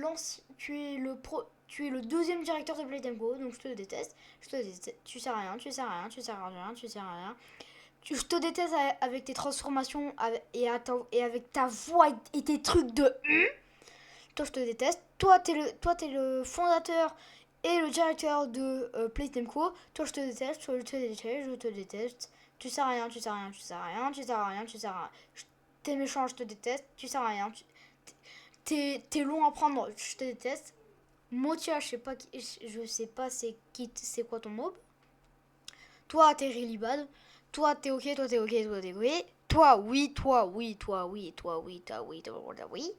deuxième directeur de Play Go, donc je te déteste. Je te déteste. Tu sers à rien. Tu sers à rien. Tu sers à rien. Tu sers à rien. Je te déteste avec tes transformations et avec ta voix et tes trucs de Toi, je te déteste. Toi, t'es le fondateur et le directeur de Playtime Co. Toi, je te déteste. Toi, je te déteste. Je te déteste. Tu sers à rien, tu sers à rien, tu sers à rien, tu sers à rien, tu sers à rien. T'es méchant, je te déteste. Tu sers à rien. T'es long à prendre, je te déteste. Motia, je sais pas c'est quoi ton mob. Toi, t'es really bad. Toi, t'es ok, toi, t'es ok, toi, t'es ok. Toi, oui, toi, oui, toi, oui, toi, oui, toi, oui, toi, oui.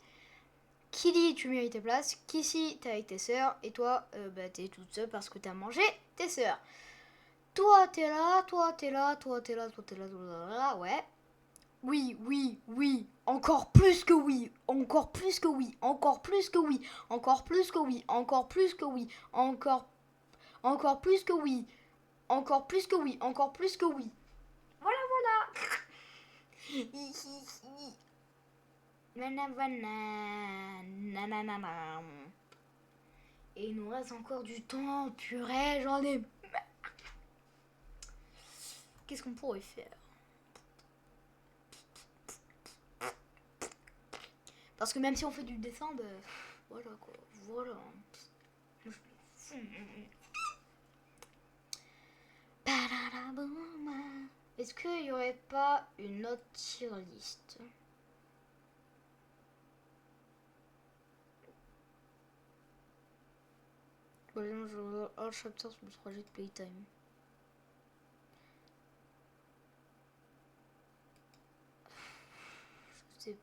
Killy, tu mérites tes places. Kissy, t'es avec tes sœurs. Et toi, bah, t'es toute seule parce que t'as mangé tes sœurs. Toi, t'es là, toi, t'es là, toi, t'es là, toi, t'es là, toi, t'es là, ouais. Oui, oui, oui. Encore plus que oui. Encore plus que oui. Encore plus que oui. Encore plus que oui. Encore plus que oui. Encore plus que oui. Encore plus que oui. Encore plus que oui. Voilà, voilà. Et il nous reste encore du temps. Purée, j'en ai. Qu'est-ce qu'on pourrait faire? Parce que même si on fait du dessin, bah, voilà quoi. Voilà. Est-ce qu'il n'y aurait pas une autre tier list? Par exemple, je veux un chapter sur le projet de Playtime. C'est.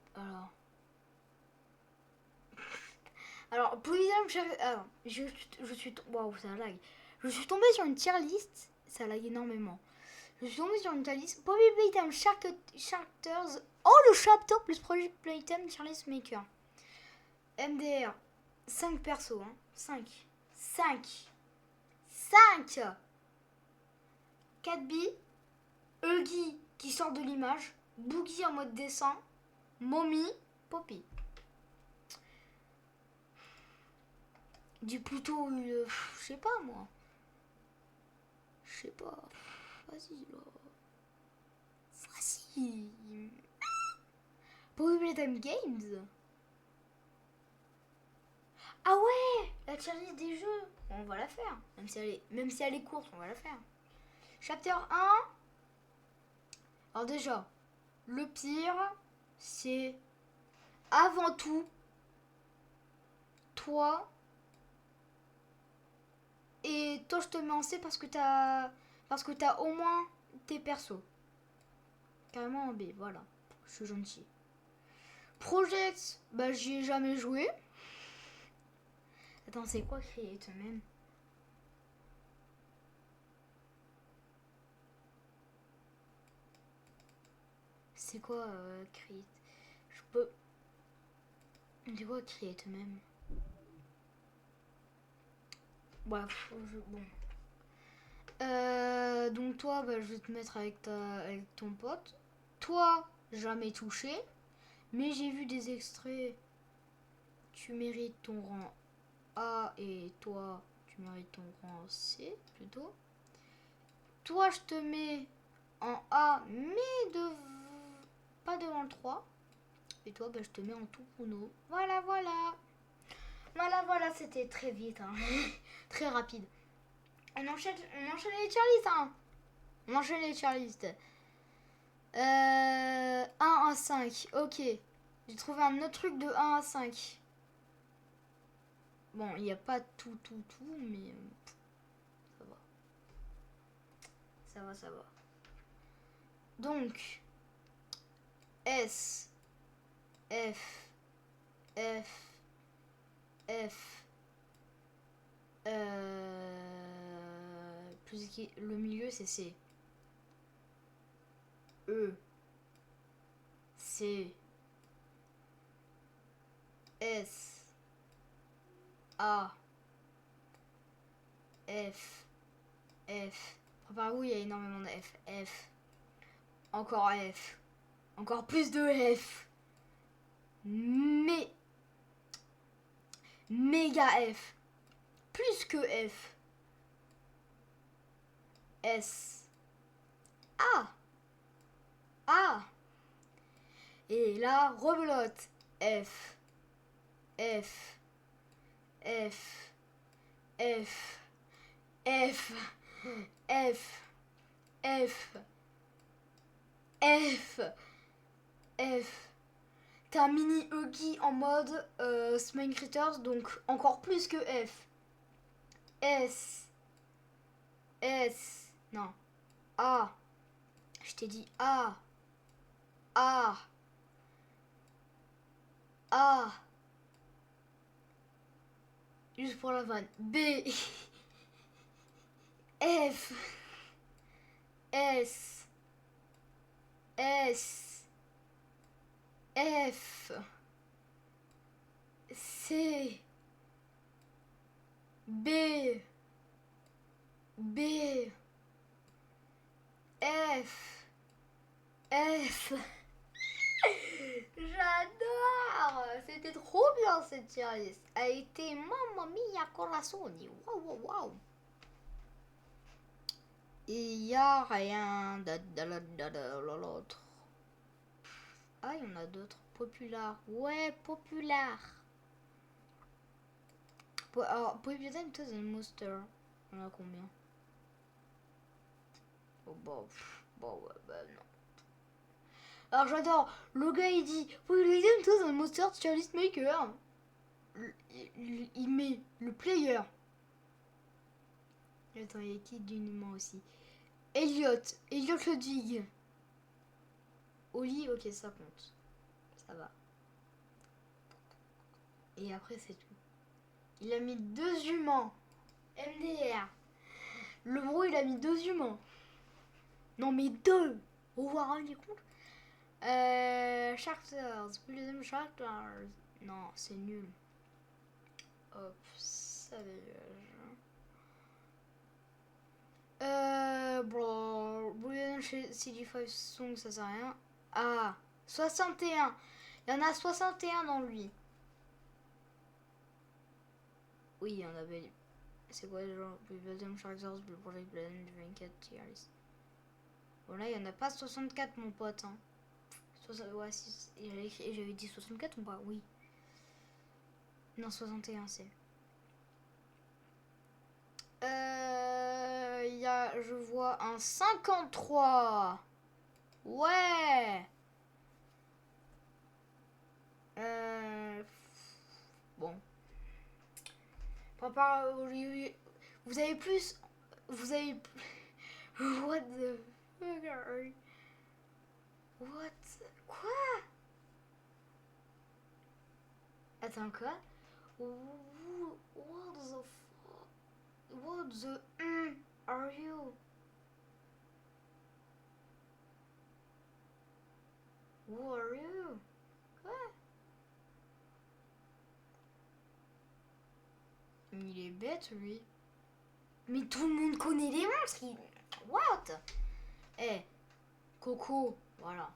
Alors, Playtime. Alors, je suis. Waouh, ça lag. Je suis tombée sur une tier list. Ça lag énormément. Je suis tombée sur une tier list. Poppy Playtime Chapters. Oh, le chapter plus projet Playtime tier list maker. MDR. 5 persos, hein. 5. 4B. Huggy qui sort de l'image. Boogie en mode dessin. Mommy. Poppy. Dis plutôt je sais pas moi. Je sais pas. Vas-y là. Vas-y. Poppy Playtime Games. Ah ouais, la tier list des jeux. On va la faire. Même si elle est courte, on va la faire. Chapter 1. Alors déjà, le pire, c'est avant tout toi. Et toi, je te mets en C parce que t'as au moins tes persos. Carrément en B, voilà. Je suis gentil. Project, bah j'y ai jamais joué. Attends, c'est quoi create même? C'est quoi create? Je peux... C'est quoi create même? Bref, bon. Donc toi, bah, je vais te mettre avec ton pote. Toi, jamais touché. Mais j'ai vu des extraits. Tu mérites ton rang A et toi, tu mérites ton rang C plutôt. Toi, je te mets en A, mais pas devant le 3. Et toi, bah, je te mets en tout Uno. Voilà, voilà. Voilà, c'était très vite. Hein. Très rapide. On enchaîne les cheerleaders. Hein. On enchaîne les cheerleaders. 1 à 5. Ok. J'ai trouvé un autre truc de 1 à 5. Bon, il n'y a pas tout, mais ça va. Ça va. Donc, S, F, le milieu c'est C. E, C, S, A, F. Par où il y a énormément de F. Encore F. Encore plus de F. Mais méga F. Plus que F. S. A. Et là, rebelote. F. F. T'as un mini Huggy en mode Smile Critters, donc encore plus que F. S. Non. A. Je t'ai dit A. Juste pour la vanne. B. F. S. F. C. B. F. J'adore. C'était trop bien cette tier list. A été mamma mia corazoni. Waouh. Il y a rien l'autre. Ah, il y en a d'autres. Populaire. Ouais, populaire. Alors, Populaire and Monster. On a combien? Oh, ouais, bah non. Alors j'adore, le gars il dit Populaire and Monster tier list maker. Il met le player. Attends, il y a qui d'une aussi? Elliot Ludwig. Oli, ok, ça compte. Ça va. Et après, c'est tout. Il a mis 2 humains. MDR. Le bro, il a mis 2 humains. Non, mais 2. Au revoir, il est compte. Characters. Characters. Non, c'est nul. Hop, ça dégage. Bouillon chez CG5 Song, ça sert à rien. Ah, 61. Il y en a 61 dans lui. Oui, il y en avait. C'est quoi le genre? Building Characters, Blue Project, Blend, 24 tier list. Bon, là, il n'y en a pas 64, mon pote. Hein. Ouais, si, j'avais dit 64 ou pas? Oui. Non, 61, c'est. Je vois un 53. Ouais. Bon. Papa, vous avez plus. Vous avez. What the fuck are you? What? Quoi? Attends, quoi? What the fuck? What the are you? Who are you? Quoi? Il est bête, lui. Mais tout le monde connaît les monstres. What? Eh, Coco, voilà.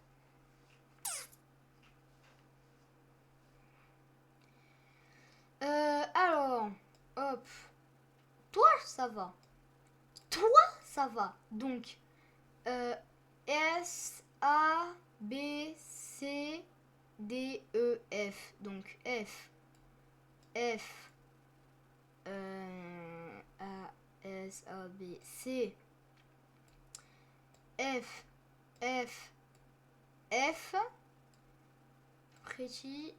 Alors, hop. Toi, ça va. Toi, ça va. Donc, S, A, B, C, D, E, F. Donc, F. F. A, S, A, B, C. F. F. F. Pretty.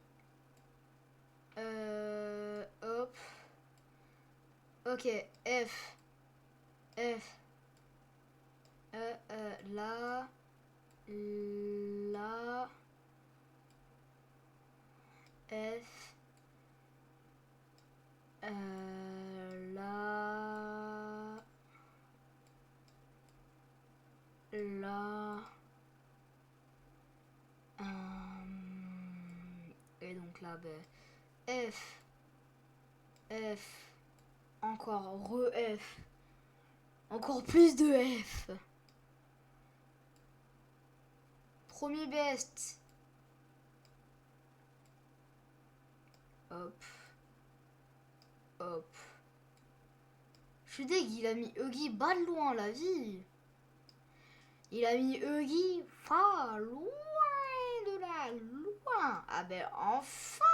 Hop. Ok, F. F. Là. Là. F. Là. Là. Et donc là, ben, F. F. Encore re-F. Encore plus de F. Premier best. Hop. Hop. Je suis dégue, il a mis Huggy bas de loin la vie. Il a mis Huggy fa loin de la loin. Ah ben enfin.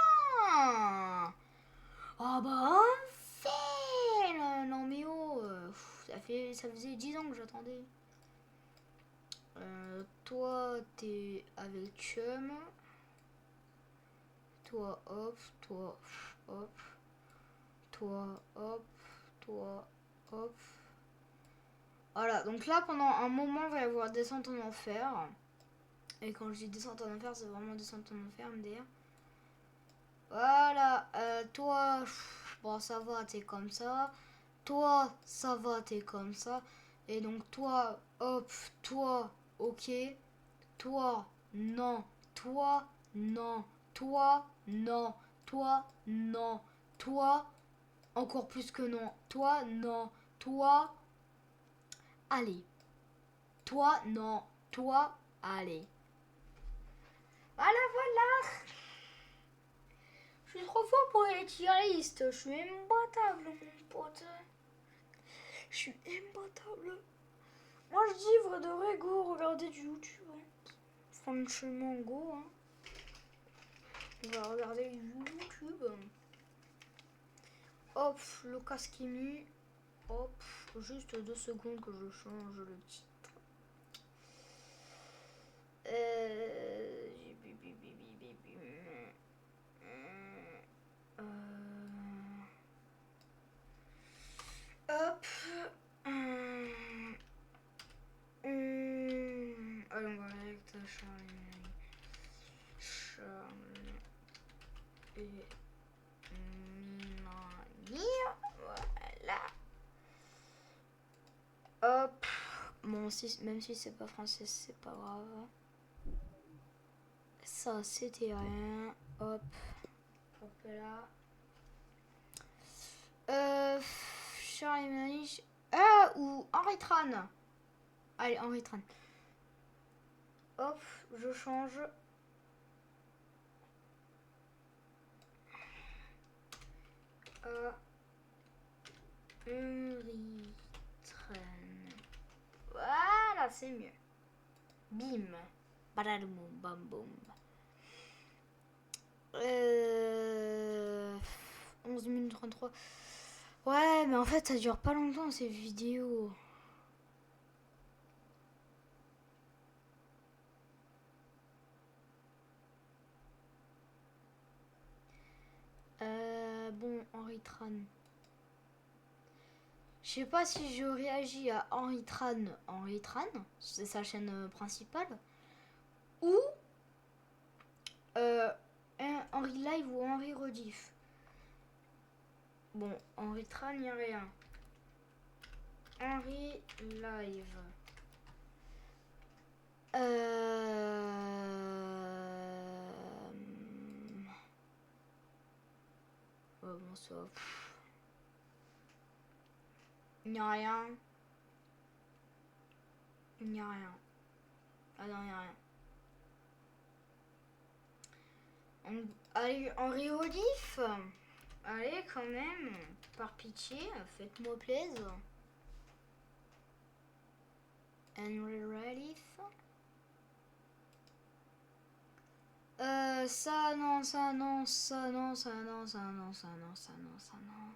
Ah bah enfin. Non mais oh. Ça faisait 10 ans que j'attendais. Toi t'es avec Chum. Toi hop. Toi hop. Toi hop. Toi hop. Voilà, donc là pendant un moment il va y avoir descente en enfer. Et quand je dis descente en enfer, c'est vraiment descente en enfer, MDR. Voilà, toi, bon ça va, t'es comme ça. Toi, ça va, t'es comme ça. Et donc toi, hop, toi, ok. Toi, non. Toi, non. Toi, non. Toi, non. Toi, encore plus que non. Toi, non. Toi, allez. Toi, non. Toi, allez. Voilà, voilà. Je suis trop fort pour les tiristes. Je suis imbattable, mon pote. Je suis imbattable. Moi, je dis, vous devrez go regarder du YouTube. Hein. Franchement, go. Hein. On va regarder du YouTube. Hop, le casque est mis. Hop, juste 2 secondes que je change le titre. Hop. Allez, on va avec Charlie. Charlie et Mimani. Voilà. Hop. Bon, même si c'est pas français, c'est pas grave. Ça, c'était rien. Hop. Hop là. Charlie Mimani. Ou Henri Tran. Allez, Henri Tran. Hop, je change. Henri Tran. Voilà, c'est mieux. Bim. Badadoum, bam boum. 11 minutes 33. Ouais, mais en fait, ça dure pas longtemps ces vidéos. Bon, Henri Tran. Je sais pas si je réagis à Henri Tran, c'est sa chaîne principale, ou Henri Live ou Henri Rediff. Bon, Henri Tran, il n'y a rien. Henri Live. Ouais, bon, ça. Il n'y a rien. Il n'y a rien. Ah non, il n'y a rien. Allez, Henri Olif. Allez, quand même. Par pitié, faites-moi plaisir. Henri Olif. Ça non, ça non, ça non, ça non, ça non, ça non, ça non, ça non.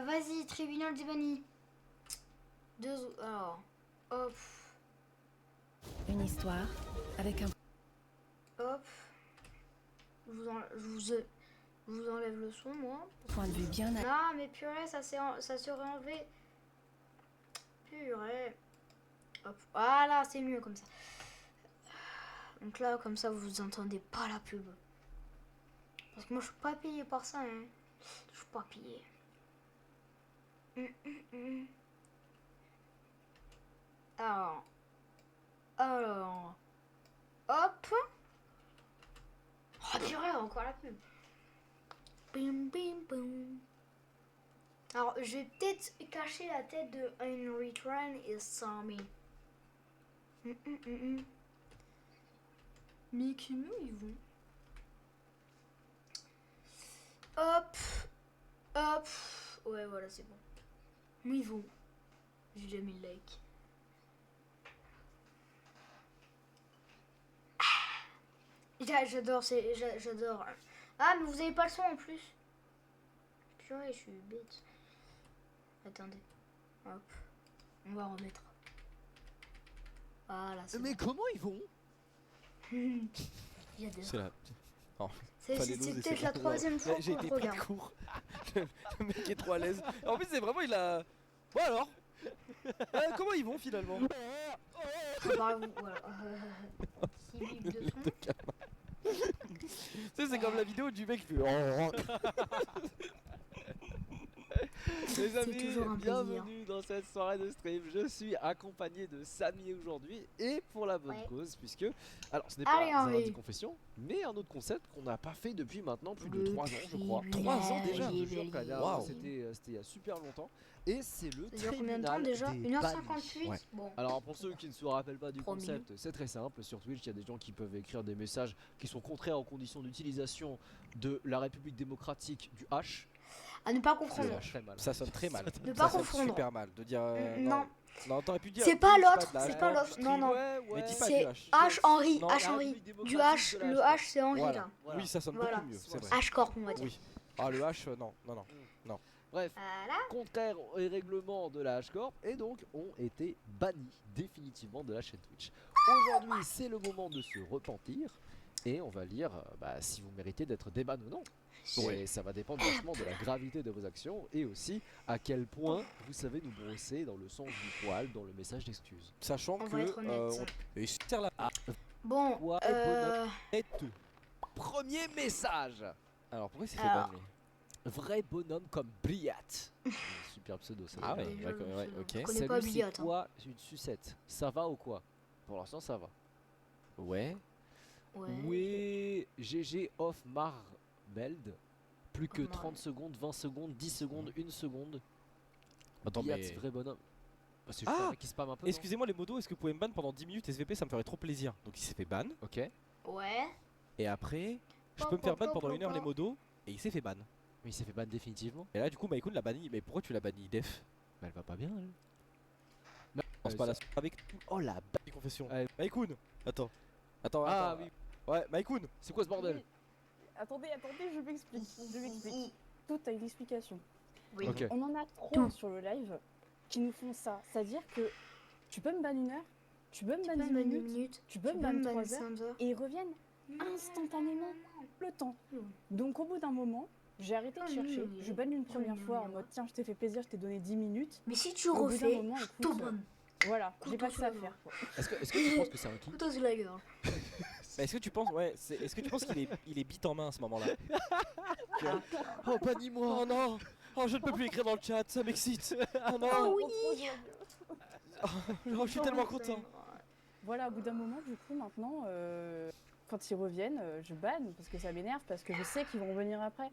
Vas-y, tribunal des bannis. Alors, hop, Une histoire avec un hop. Je vous enlève le son, moi. point de vue bien Non, mais purée, ça serait enlevé. Purée. Hop, voilà, c'est mieux comme ça. Donc là, comme ça, vous entendez pas la pub. Parce que moi, je suis pas payé par ça, hein. Je suis pas payé. Alors, hop. Oh purée, encore la pub. Bim, bim, bim. Alors, je vais peut-être cacher la tête de Henry Tran et Sammy. Mais comment ils vont? Hop, hop. Ouais, voilà, c'est bon. Mais ils vont. J'ai déjà mis le like. J'adore, j'adore. Ah, mais vous avez pas le son en plus. Purée, je suis bête. Attendez. Hop. On va remettre. Voilà, c'est Mais bon. comment ils vont? J'adore. C'est là. Oh, C'est fallait l'oser, peut-être c'est la bon. troisième fois J'ai qu'on été pris de regarde. court. Le mec est trop à l'aise. En plus, c'est vraiment, il a. Bon alors comment ils vont finalement? Préparez-vous, voilà. C'est bip de son. Tu sais, c'est comme la vidéo du mec qui fait. Les amis, toujours un plaisir. bienvenue dans cette soirée de stream. Je suis accompagné de Samy aujourd'hui et pour la bonne Ouais. cause puisque, alors ce n'est Allez, pas un Henri. lundi confession, mais un autre concept qu'on n'a pas fait depuis maintenant plus de Le 3 ans je crois. tribunal 3 ans déjà, je des vous jure que la dernière Waouh. fois, c'était il y a super longtemps et c'est le Ça dure combien de temps tribunal déjà? des 1h58. bannis. Bon. Alors pour ceux qui ne se rappellent pas du 3 concept, c'est très simple, sur Twitch il y a des gens qui peuvent écrire des messages qui sont contraires aux conditions d'utilisation de la République démocratique du H. À ne pas C'est confondre. très mal. Ça sonne très mal. Ne Ça pas sonne confondre. super mal de dire. Non. Non, t'aurais pu dire. C'est pas dis l'autre, de la c'est H, pas non, l'autre. tu Non, dis- non. Mais dis pas C'est du H. H Henri, Non, H la Henri. République Du démocratique H, de le la H c'est Henri Voilà. là. Voilà. Oui, ça sonne Voilà. beaucoup mieux, c'est vrai. H corp on va dire. Oui. Ah, le H, non, non, non. Bref, Voilà. contraire aux règlements de la H-Corp et donc ont été bannis définitivement de la chaîne Twitch. Aujourd'hui, c'est le moment de se repentir et on va lire si vous méritez d'être déban ou non. Et ça va dépendre vachement de la gravité de vos actions et aussi à quel point vous savez nous brosser dans le sens du poil dans le message d'excuse. Sachant On que. va être honnête. Et je tire la Bon, Ouais, tête. Premier message. Alors pourquoi il s'est fait Alors. ban lui? Vrai bonhomme comme Briat. Super pseudo ça. Ah ouais, déjà, d'accord, je ouais, sais pas. ok. Je connais pas Salut, Bliat, c'est hein. quoi une sucette? Ça va ou quoi? Pour l'instant ça va. Ouais. ouais. Oui, GG off Marbeld. Plus que Off 30 secondes, 20 secondes, 10 secondes, 1 seconde. Attends, Bliat, mais. vrai bonhomme. Bah, c'est Ah juste un mec qui spam un peu. non Excusez-moi les modos, est-ce que vous pouvez me ban pendant 10 minutes SVP? Ça me ferait trop plaisir. Donc il s'est fait ban. Ok. Ouais. Et après, je peux me faire ban pendant 1 heure les modos. Et il s'est fait ban. Mais il s'est fait ban définitivement. Et là, du coup, Maïkoun l'a banni. Mais pourquoi tu l'as banni, Def? Bah, elle va pas bien, elle. Non, c'est pas la avec Oh la les confessions. Ouais. Maïkoun. Attends. Attends, Ah attends. oui. Ouais, Maïkoun. C'est quoi ce bordel? Oui. Attendez, je m'explique. Tout a une explication. Oui. Ok. On en a trop Tout. sur le live qui nous font ça. C'est-à-dire que tu peux me ban 1 heure, tu peux me ban 10 Ban 10 minutes, minutes. tu peux me ban 3 heures, 5 heures. et ils reviennent instantanément le temps. Donc au bout d'un moment, j'ai arrêté de chercher. Je banne une première fois en mode tiens, je t'ai fait plaisir, je t'ai donné 10 minutes. Mais si tu Au bout d'un refais, moment, je écoute, te banne. voilà, Couteau j'ai pas que sur ça à la faire. quoi. Est-ce que tu penses que c'est un qui? Couteau sur la gueule. Bah, est-ce que tu penses, ouais, est-ce que tu penses qu'il est bite en main à ce moment-là? Oh, bannis-moi! Oh non! Oh, je ne peux plus écrire dans le chat, ça m'excite! Oh non! oui. Oh, je suis tellement content! Voilà, au bout d'un moment, du coup, maintenant, quand ils reviennent, je banne parce que ça m'énerve, parce que je sais qu'ils vont revenir après.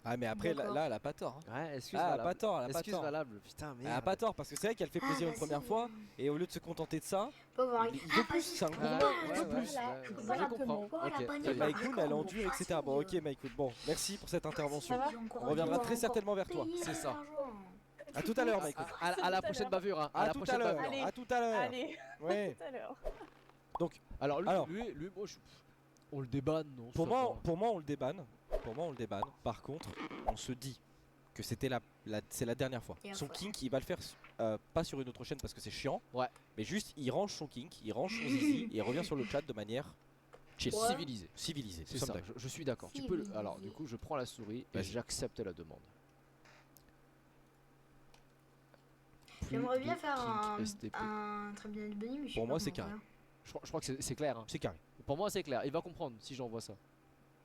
Ah, mais après, D'accord. là, elle a pas tort. Hein. Ouais, excuse Ah, elle a valable. pas tort, elle a pas Excuse tort. valable, putain, Elle a merde. pas tort, parce que c'est vrai qu'elle fait plaisir une première fois, et au lieu de se contenter de ça, Pas voir. il veut plus, c'est un gros Ouais, mot, il ouais, veut ouais, plus. ouais, Je ouais, vois je la comprends. Voilà, Ok, la très bannière. bien. Maïkoun, elle endure, etc. Bon, ok, Maïkoun, bon, merci pour cette intervention. Ça va On reviendra très certainement vers toi. C'est ça. À tout à l'heure, Maïkoun. À la prochaine bavure, hein. À la tout à prochaine l'heure, bavure. Allez. à tout à l'heure. Allez, Ouais. tout à l'heure. Alors, lui, Alors. moi, on le débanne, non? Pour ça moi, va. pour moi, on le débanne. Pour moi, on le débanne. Par contre, on se dit que c'était c'est la dernière fois. Et Son après. kink, il va le faire pas sur une autre chaîne parce que c'est chiant. Ouais. Mais juste, il range son kink, il range son zizi et il revient sur le chat de manière chill. Ouais. Civilisé. Civilisée. C'est ça, je suis d'accord. Tu peux Civilisé. Alors, du coup, je prends la souris et Vas-y. j'accepte la demande. Plus J'aimerais bien de faire kink STP. un tribunal de Bunny, mais je sais Pour pas moi, c'est comment carré. faire. Je crois que c'est clair. Hein. C'est carré. Pour moi, c'est clair. Il va comprendre si j'envoie ça.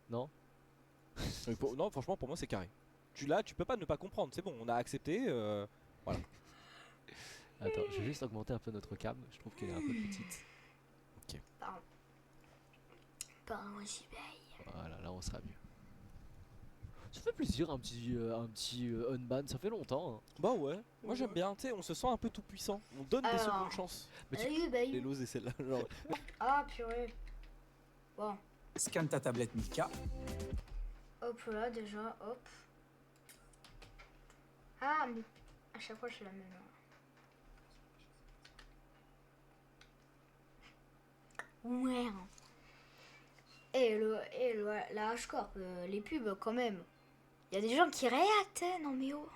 Non? Non, franchement, pour moi, c'est carré. Tu peux pas ne pas comprendre. C'est bon, on a accepté. Voilà. Attends, je vais juste augmenter un peu notre cam. Je trouve qu'elle est un peu petite. Pardon, j'y veille. Voilà, là on sera mieux. Ça fait plaisir un petit unban, ça fait longtemps. Hein. Bah ouais. Moi, j'aime bien. Tu sais, on se sent un peu tout puissant. On donne des Alors. secondes chances. Mais tu- Oui, bah oui. Les lots et celle-là. genre. Ah, purée. Bon, Scanne ta tablette Mika. hop là, déjà, hop. Ah, mais à chaque fois, je fais la même. Ouais. La H-Corp, les pubs quand même. Il y a des gens qui réactent, hein, non mais oh.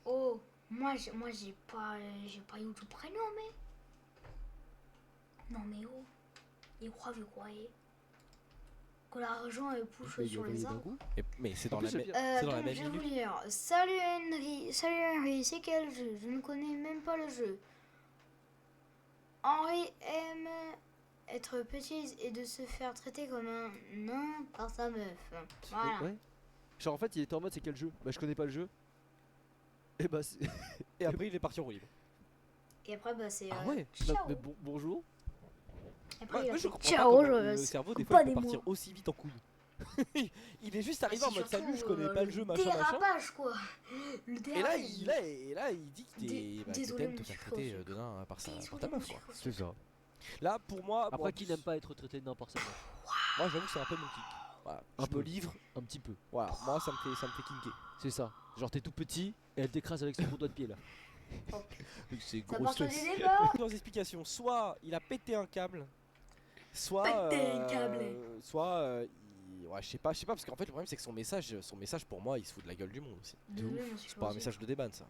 Oh, moi j'ai pas YouTube prénom mais. Non mais oh. Ils croyaient que l'argent pousse Mais il y sur avait les d'un arbres. coup. Mais c'est En dans plus, la le même. pire- C'est dans la Donc, même je vais vous minute. lire. Salut Henry, c'est quel jeu? Je ne connais même pas le jeu. Henry aime être petit et de se faire traiter comme un nain par sa meuf. Voilà. Ouais. Genre en fait il était en mode c'est quel jeu? Bah je connais pas le jeu. Et bah c'est... Et après, il est parti en roue libre. Et après, bah c'est. Ah ouais. Ciao. Mais bonjour. Après, il a Moi, je fait comprends ciao, pas je comment le reste cerveau des pas fois il des peut partir mots. aussi vite en couille. Il est juste arrivé en C'est mode surtout, salut, je connais pas le jeu, machin, machin. Dérapage quoi. Le Et dérapage. là, il dit que Désolé, t'aimes te mon faire sucre traiter au de nain par Désolé, ta mon meuf quoi. sucre au C'est ça. Là pour moi, bon, Après en qui plus, n'aime pas être traité de n'importe quoi. moi j'avoue que c'est un peu mon kick. Voilà, Un je peu. me livre, Un petit peu. voilà, moi ça me fait kinker. C'est ça. Genre t'es tout petit et elle t'écrase avec son gros doigt de pied là. Oh. C'est Ça gros part sur stress. des débats. Dans les explications, soit il a pété un câble, soit Pété un câble. ouais, je sais pas parce qu'en fait le problème c'est que son message pour moi il se fout de la gueule du monde aussi. Désolé, mon sucre C'est pas un au message de déban ça.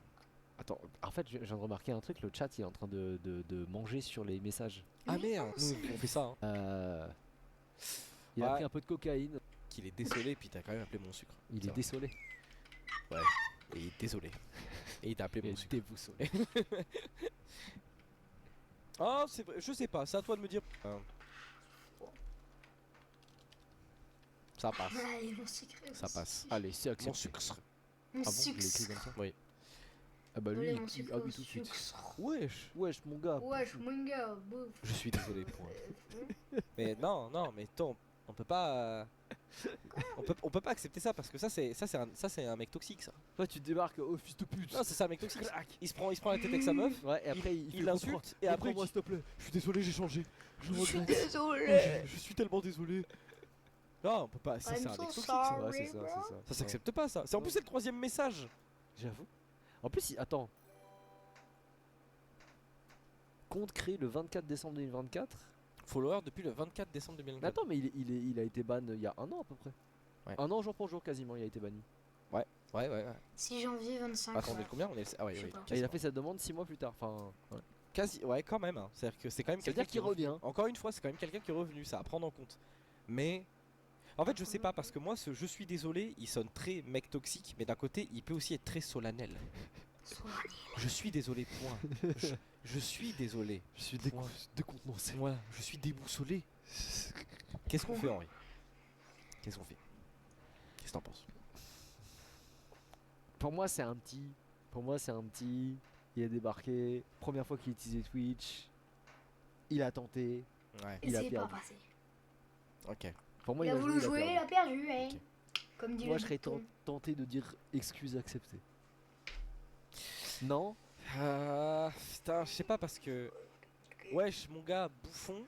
Attends, en fait je viens de remarquer un truc, le chat il est en train de manger sur les messages. Ah Oui, merde, non, nous c'est- on fait ça hein. Il a Ouais. pris un peu de cocaïne, Qu'il est désolé puis t'as quand même appelé mon sucre. il C'est est vrai. désolé. Et il est désolé. Et il t'a appelé Il mon est sucre. déboussolé. Ah c'est vrai, je sais pas, c'est à toi de me dire. Ça passe, Allez, mon sucre. ça passe. Allez, c'est Mon accepté. sucre. Mon Ah bon, je l'ai écrit sucre. comme ça. Oui. Ah bah lui, Allez, il mon écrit sucre ah au oui tout de suite. sucre. Wesh. Wesh mon gars. Wesh, mon gars, bouffe. Je suis désolé pour. Mais non, mais attends, on peut pas. On peut pas accepter ça parce que ça c'est un mec toxique ça. Toi tu débarques, oh fils de pute. Non, c'est un mec toxique. Il se prend la tête avec sa meuf. Ouais, et après il Il l'insulte et après moi il s'il te plaît. Je suis désolé, j'ai changé. Je Je suis regrette. désolé. je suis tellement désolé. Non, on peut pas. C'est I'm un so mec toxique. sorry. Ouais, c'est ça, bro. c'est ça. Ça s'accepte pas ça. C'est en plus c'est le 3ème message. J'avoue. En plus, attends. Compte créé le 24 décembre 2024. Follower depuis le 24 décembre Mais 2024. attends, mais il a été ban il y a un an à peu près. Ouais. Un an jour pour jour quasiment, il a été banni. Ouais. 6 janvier 25. Attendez, combien on est. Ah ouais, Je sais oui. pas. Et il a fait sa demande 6 mois plus tard. Enfin, ouais. Quasi. Ouais, quand même. Hein. C'est-à-dire que c'est quand même C'est-à-dire quelqu'un qui qu'il revient. Encore une fois, c'est quand même quelqu'un qui est revenu. Ça à prendre en compte. Mais. En fait, je sais pas parce que moi, ce je suis désolé, il sonne très mec toxique, mais d'un côté, il peut aussi être très solennel. Je suis désolé, point. Je suis désolé. Je suis décon- décontenancé. Voilà, je suis déboussolé. Qu'est-ce qu'on fait, Henri? Qu'est-ce qu'on fait? Qu'est-ce que t'en penses? Pour moi, c'est un petit. Il a débarqué. Première fois qu'il utilisait Twitch. Il a tenté. Ouais, Et Il a c'est pas perdu. passé. ok. Pour moi, Il a voulu joué, jouer, il a perdu, hein. Ok. Comme dit Moi, le je serais dicton. tenté de dire excuse acceptée. Non? Putain, je sais pas parce que. Wesh, mon gars, bouffon,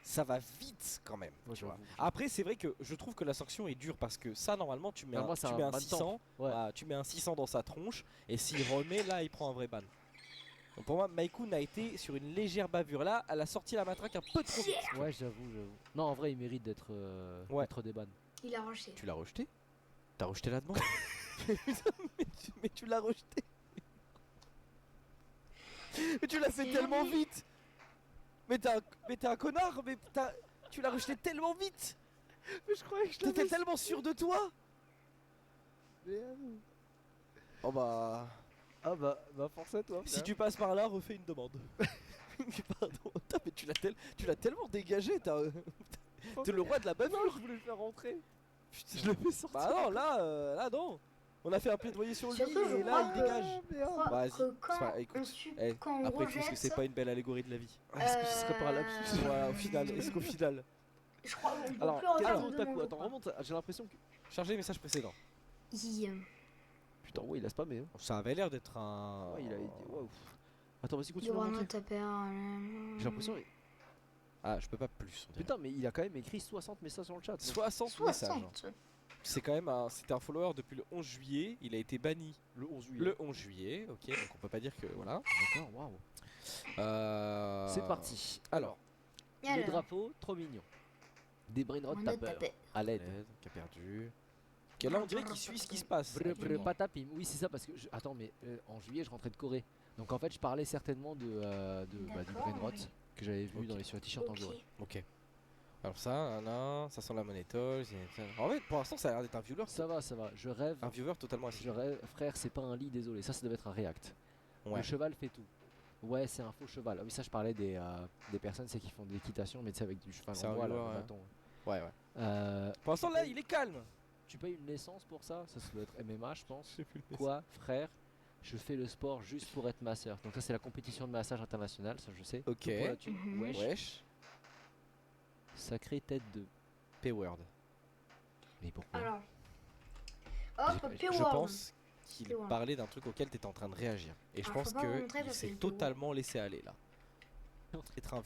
ça va vite quand même. Moi, tu vois. j'avoue. Après, c'est vrai que je trouve que la sanction est dure parce que ça, normalement, tu mets Bah, un, moi, c'est tu un mets un ban de 600. Ouais. Bah, tu mets un 600 dans sa tronche et s'il remet, là, il prend un vrai ban. Donc pour moi, Maikun a été sur une légère bavure. Là, elle a sorti la matraque un peu trop vite. Ouais, j'avoue. Non, en vrai, il mérite d'être Ouais. déban. Il a rejeté. Tu l'as rejeté? T'as rejeté la demande? mais tu l'as rejeté. Mais tu l'as fait tellement vite. Mais t'es un connard. Mais tu l'as rejeté tellement vite. Mais je croyais que je T'étais tellement sûr de toi. Oh bah. Ah bah force à toi. Si tu passes par là, refais une demande. Pardon. Putain, mais tu l'as tellement dégagé. T'es le roi de la bavure. Je voulais le faire rentrer. Putain. Je le fais sortir. Bah non, là non. On a fait un plaidoyer sur lui Surtout, je et là crois il que- dégage. Je crois Vas-y, que c'est quand pas- écoute, quand on Après, je pense que c'est rejette, pas une belle allégorie de la vie. Est-ce que ce serait par lapsus? Voilà, au final, est-ce qu'au final. je crois qu'on peut Alors, plus refaire attends, de t'as demande, quoi? je Attends, crois. remonte. J'ai l'impression que. Chargez message précédent. Putain, ouais, il a spammé. Hein. Ça avait l'air d'être un. Ouais, il a. Waouh. Attends, vas-y, Il continue à aura remonter. ta paire. J'ai l'impression. Ah, je peux pas plus. on dirait. Putain, mais il a quand même écrit 60 messages sur le chat. donc. 60 messages. hein. 60. C'est quand même c'était un follower depuis le 11 juillet. Il a été banni Le 11 juillet. le 11 juillet. Ok, donc on peut pas dire que voilà. D'accord, waouh. Euh, C'est parti. Alors, Et Le alors, drapeau, trop mignon. Des brainrot on a tapeurs. tapé. À l'aide. Led, qui a perdu. Ok, là on dirait qu'il suit ce qui se passe. Brr, actuellement. brr, patapim. Oui, c'est ça parce que. Attends, mais en juillet, je rentrais de Corée. Donc en fait, je parlais certainement du D'accord, brainrot oui. que j'avais vu Ok. sur les t-shirts en Ok. Corée. Ok. Alors ça, là, ça sent la monétole. En fait, pour l'instant, ça a l'air d'être un viewer. Ça va, ça va. Je rêve. Un viewer totalement Je assis. rêve. Frère, c'est pas un lit, désolé. Ça devait être un react. Ouais. Le cheval fait tout. Ouais, c'est un faux cheval. Ah oui, ça, je parlais des personnes c'est qui font de l'équitation, mais tu sais, avec du cheval C'est en un bois, là, viewer, le ouais. bâton. Ouais, ouais. Euh, Pour l'instant, là, il est calme. Tu payes une licence pour ça? Ça doit être MMA, je pense. Quoi, frère? Je fais le sport juste pour être masseur. Donc ça, c'est la compétition de massage internationale, ça je sais. Ok. Tout pour la thune. Mhm. Wesh. Wesh. Sacrée tête de. P-word. Mais pourquoi? Alors. Hop, J'ai- Pure Je World. pense qu'il P-word. parlait d'un truc auquel tu étais en train de réagir. Et je Ah, pense faut pas me montrer qu'il parce que s'est le P-word. totalement laissé aller là. Être un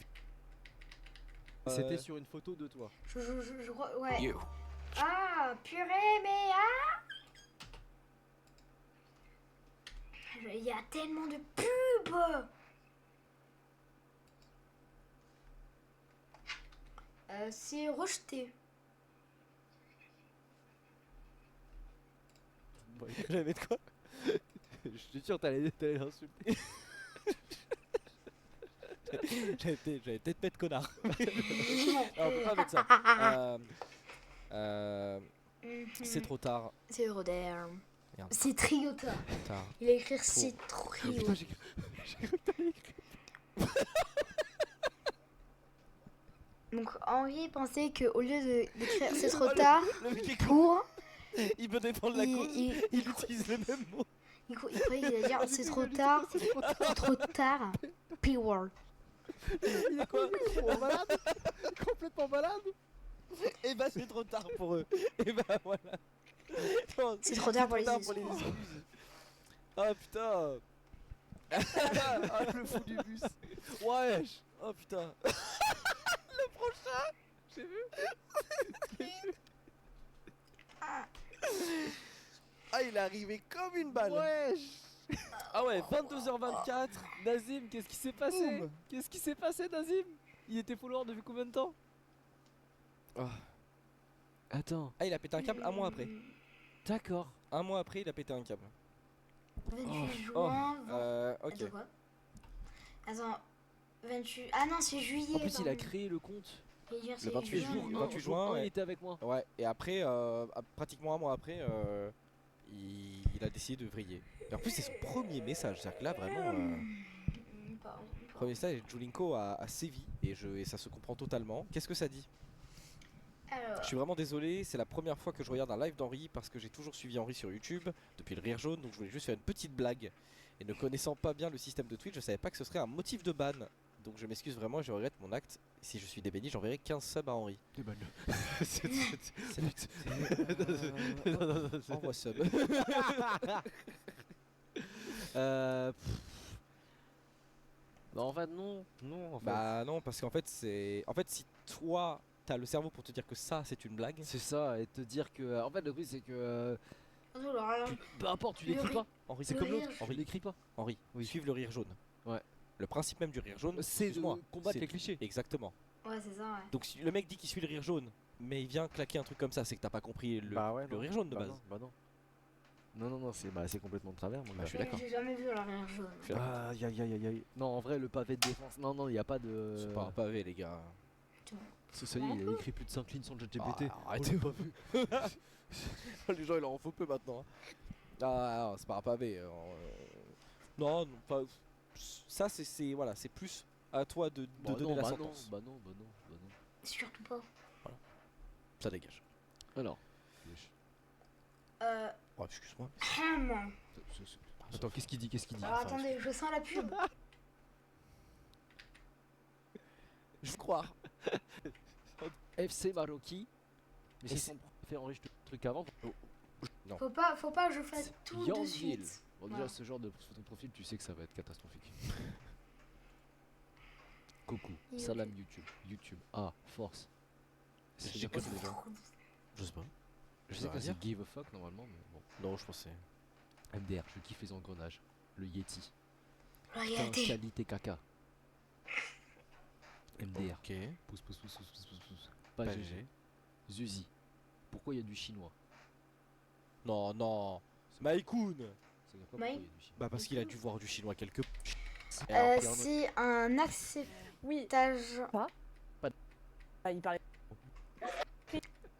C'était sur une photo de toi. Je crois. Ouais. You. Ah, purée, mais. Ah il y a tellement de pubs. C'est rejeté. J'allais mettre quoi? Je suis sûr t'allais l'insulter. J'allais peut-être mettre connard. Alors, on peut pas mettre ça. C'est trop tard. C'est Euroderm. Merde. C'est Triota. Trop tard. Il a écrit c'est Trio. Putain, j'ai cru que t'allais écrire. Donc Henri pensait qu'au lieu d'écrire c'est trop tard Le mec est con. pour. Il veut défendre la cause. il Il utilise le même mot. croyait qu'il allait dire c'est trop tard. C'est trop tard. P-World. Il est complètement malade. Complètement malade. Et bah c'est trop tard pour eux. Et bah voilà. Non, C'est trop tard pour les excuses. Ah putain. Ah, le fou du bus. Wesh. Oh putain. Le prochain. J'ai vu. Ah il est arrivé comme une balle. Wesh. Ah ouais 22h24. Nazim, qu'est-ce qui s'est passé? Boum. Qu'est-ce qui s'est passé, Nazim? Il était follower depuis combien de temps? Ah. Attends, Ah il a pété un câble un mois après. d'accord. Un mois après il a pété un câble. 28 Oh. juin. Ok. Attends quoi? Attends. 28. Ah non, c'est juillet. En plus, il a pardon. créé le compte. J'allais dire, Le c'est 28 juin, jours, mais le non. 28 juin, il ouais. était avec moi. Ouais, et après, pratiquement un mois après, il a décidé de vriller. Et en plus, c'est son premier message, c'est-à-dire que là, vraiment. Pardon, Premier stage, Julinko a sévi et ça se comprend totalement. Qu'est-ce que ça dit? Alors, Je suis vraiment désolé, c'est la première fois que je regarde un live d'Henri parce que j'ai toujours suivi Henri sur YouTube depuis le rire jaune, donc je voulais juste faire une petite blague. Et ne connaissant pas bien le système de Twitch, je savais pas que ce serait un motif de ban. Donc je m'excuse vraiment, je regrette mon acte. Si je suis débéni, j'enverrai 15 subs à Henri. Envoie sub. Bah en fait non, non en fait. Bah non, parce qu'en fait c'est... En fait si toi t'as le cerveau pour te dire que ça c'est une blague... C'est ça, et te dire que... En fait le truc c'est que... alors, peu importe, tu Le l'écris rire- pas. Henri, C'est le comme rire- l'autre, tu Henri. l'écris pas. Henri, Oui. suivre le rire jaune. Ouais. Le principe même du rire jaune, C'est excuse-moi, de combattre c'est- les clichés. Exactement. ouais, c'est ça, ouais. Donc si le mec dit qu'il suit le rire jaune, mais il vient claquer un truc comme ça, c'est que t'as pas compris le, Bah ouais, le non. rire jaune de Bah base. non, bah non. Non, non, non, c'est complètement de travers. Mon Bah, gars. je suis Mais d'accord. j'ai jamais vu la rire jaune. Je suis d'accord. Aïe aïe aïe aïe aïe. Non, en vrai, le pavé de défense. Non, non, il n'y a pas de. C'est pas un pavé les gars. Ça y est, il a écrit plus de 5 lignes sur le ChatGPT. Ah, arrêtez. pas vu. Les gens ils leur en faut peu maintenant. Ah, c'est pas un pavé. Non, non, pas... Ça c'est voilà, c'est plus à toi de Bah donner non, la bah sentence. non, bah non, bah non, bah non. Surtout pas. Ça dégage. Alors. Oh, excuse-moi. Attends, qu'est-ce qu'il dit? Qu'est-ce qu'il dit? Alors attendez, je sens la pub. Je veux croire. FC Maroki. Mais Et c'est son fait enregistrer le truc avant. Faut pas que je fasse tout de Yandville. suite. Bon, déjà, Voilà. ce genre de photo de profil, tu sais que ça va être catastrophique. Coucou, YouTube. salam YouTube. YouTube. Ah, force. C'est Je sais dire pas quoi, déjà Je sais pas. Je Ça sais veut que dire c'est give a fuck normalement, mais bon. Non, je pensais. MDR, je kiffe les engrenages. Le Yeti. Putain, Loyauté. qualité caca. MDR. Ok. Pousse, pousse, pousse, pousse, pousse, pousse, pousse. Pas Pas GG. GG. Zuzi. Pourquoi il y a du chinois? Non, non. Maïkoun. Ça veut dire quoi, Maï- pourquoi il y a du chinois? Bah parce qu'il a dû voir du chinois quelque part. C'est un acceptage. Oui, ah, il parlait.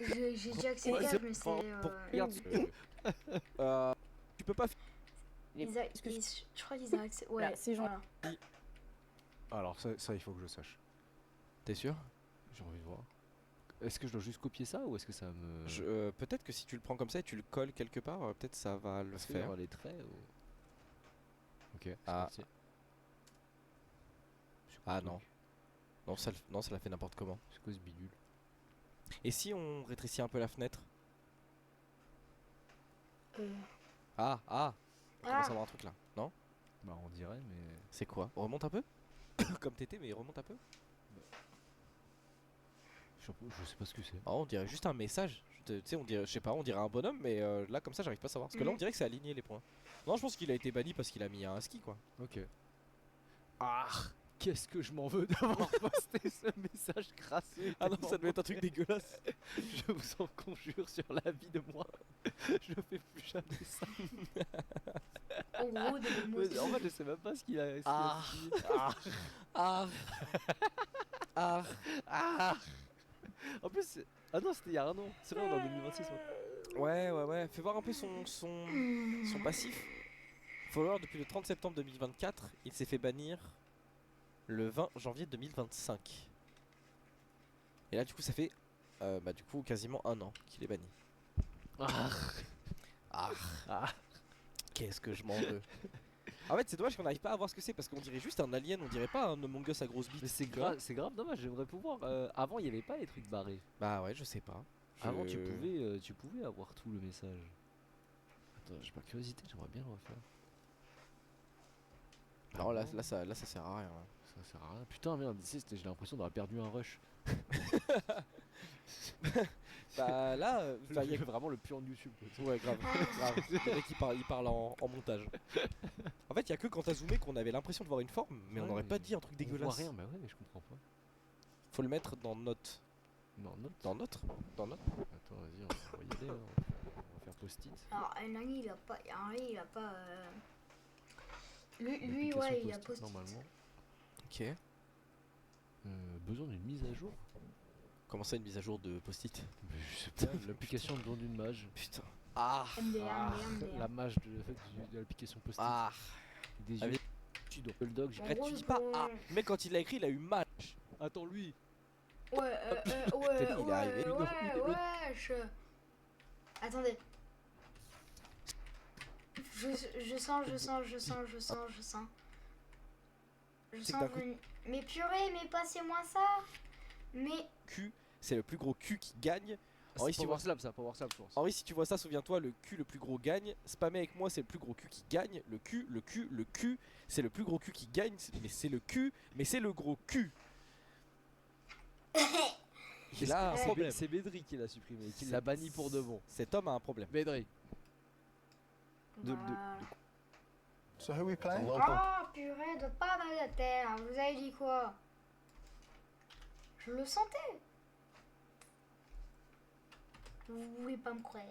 J'ai dit acceptage, mais c'est. Regarde, Tu peux pas. Je crois qu'ils ont accepté. Ouais, Là, c'est gentil. voilà. Alors ça il faut que je sache. T'es sûr? j'ai envie de voir. Est-ce que je dois juste copier ça ou est-ce que ça me. Peut-être que si tu le prends comme ça et tu le colles quelque part, peut-être ça va le Est-ce qu'il y faire. aura les traits ou... Ok, c'est Ah. parti. C'est quoi Ah ce non. truc? Non, ça l'a fait n'importe comment. C'est quoi ce bidule? Et si on rétrécit un peu la fenêtre? Euh, Ah, on commence Ah. à avoir un truc là. Non? Bah on dirait mais... C'est quoi? On remonte un peu? Comme t'étais, mais remonte un peu? Je sais pas ce que c'est. Ah, on dirait juste un message. Tu sais, on dirait, je sais pas, on dirait un bonhomme, mais là comme ça j'arrive pas à savoir. Parce que là on dirait que c'est aligné les points. Non, je pense qu'il a été banni parce qu'il a mis un ski quoi. Ok. Ah, qu'est-ce que je m'en veux d'avoir posté ce message crasseux. Ah non, ça devait être un truc dégueulasse. Je vous en conjure sur la vie de moi. Je fais plus jamais ça. En gros, des mots. Mais en fait, je sais même pas ce qu'il a. ce qu'il a Ah. signé. Ah. En plus, ah non, c'était il y a un an. C'est vrai, on est en 2026. Ouais. Fais voir un peu son passif. Follower depuis le 30 septembre 2024. Il s'est fait bannir le 20 janvier 2025. Et là, du coup, ça fait du coup quasiment un an qu'il est banni. Qu'est-ce que je m'en veux. En fait, c'est dommage qu'on n'arrive pas à voir ce que c'est parce qu'on dirait juste un alien, on dirait pas un Among Us à grosse bite. Mais c'est grave dommage. J'aimerais pouvoir. Avant, il y avait pas les trucs barrés. Bah ouais, je sais pas. Avant, tu pouvais avoir tout le message. Attends, j'ai pas curiosité. J'aimerais bien le refaire. Non, là ça sert à rien. Ça sert à rien. Putain, merde. J'ai l'impression d'avoir perdu un rush. Bah là, Il y a vraiment le puant de YouTube. ouais, grave. Le mec il parle en montage. En fait, il y a que quand t'as zoomé qu'on avait l'impression de voir une forme, mais on Ouais, n'aurait mais pas dit un truc On voit dégueulasse. rien. Bah ouais, mais je comprends pas. Faut le mettre dans note. Non, note. Dans notre Attends, vas-y, on va y aller. Hein. On va faire post-it. Alors, Nani, il a pas. Henri, il a pas. Lui, Application ouais, il a post-it, posté. normalement. Ok. Besoin d'une mise à jour. Comment ça, une mise à jour de post-it? Je sais pas. L'application a besoin d'une mage. Putain. Ah. MDR. La mage de l'application post-it. Ah. Des Ah, yeux. pseudo. Le dog, j'ai. En Arrête, gros, tu dis pas je- ah. Le mec, quand il l'a écrit, il a eu mal. Attends, lui. Ouais, T'as dit, il est arrivé. wesh. Attendez. Je sens. Je C'est sens que d'un coup- venir. Mais purée, mais passez-moi ça. Mais Q, c'est le plus gros Q qui gagne. Henri, si C'est tu vois Power Slap, ça, Power Slap, je pense. Henri, si tu vois ça, souviens-toi, le Q le plus gros gagne. Spammer avec moi, c'est le plus gros Q qui gagne. Le Q, c'est le plus gros Q qui gagne. Mais c'est le Q, mais c'est le gros Q. Il a un C'est problème. C'est Bédri qui l'a supprimé, qui l'a banni pour de bon. Cet homme a un problème. Bédri. voilà. So who we playing? Oh purée, de pas mal de terre. Vous avez dit quoi? Je le sentais. Vous pouvez pas me croire.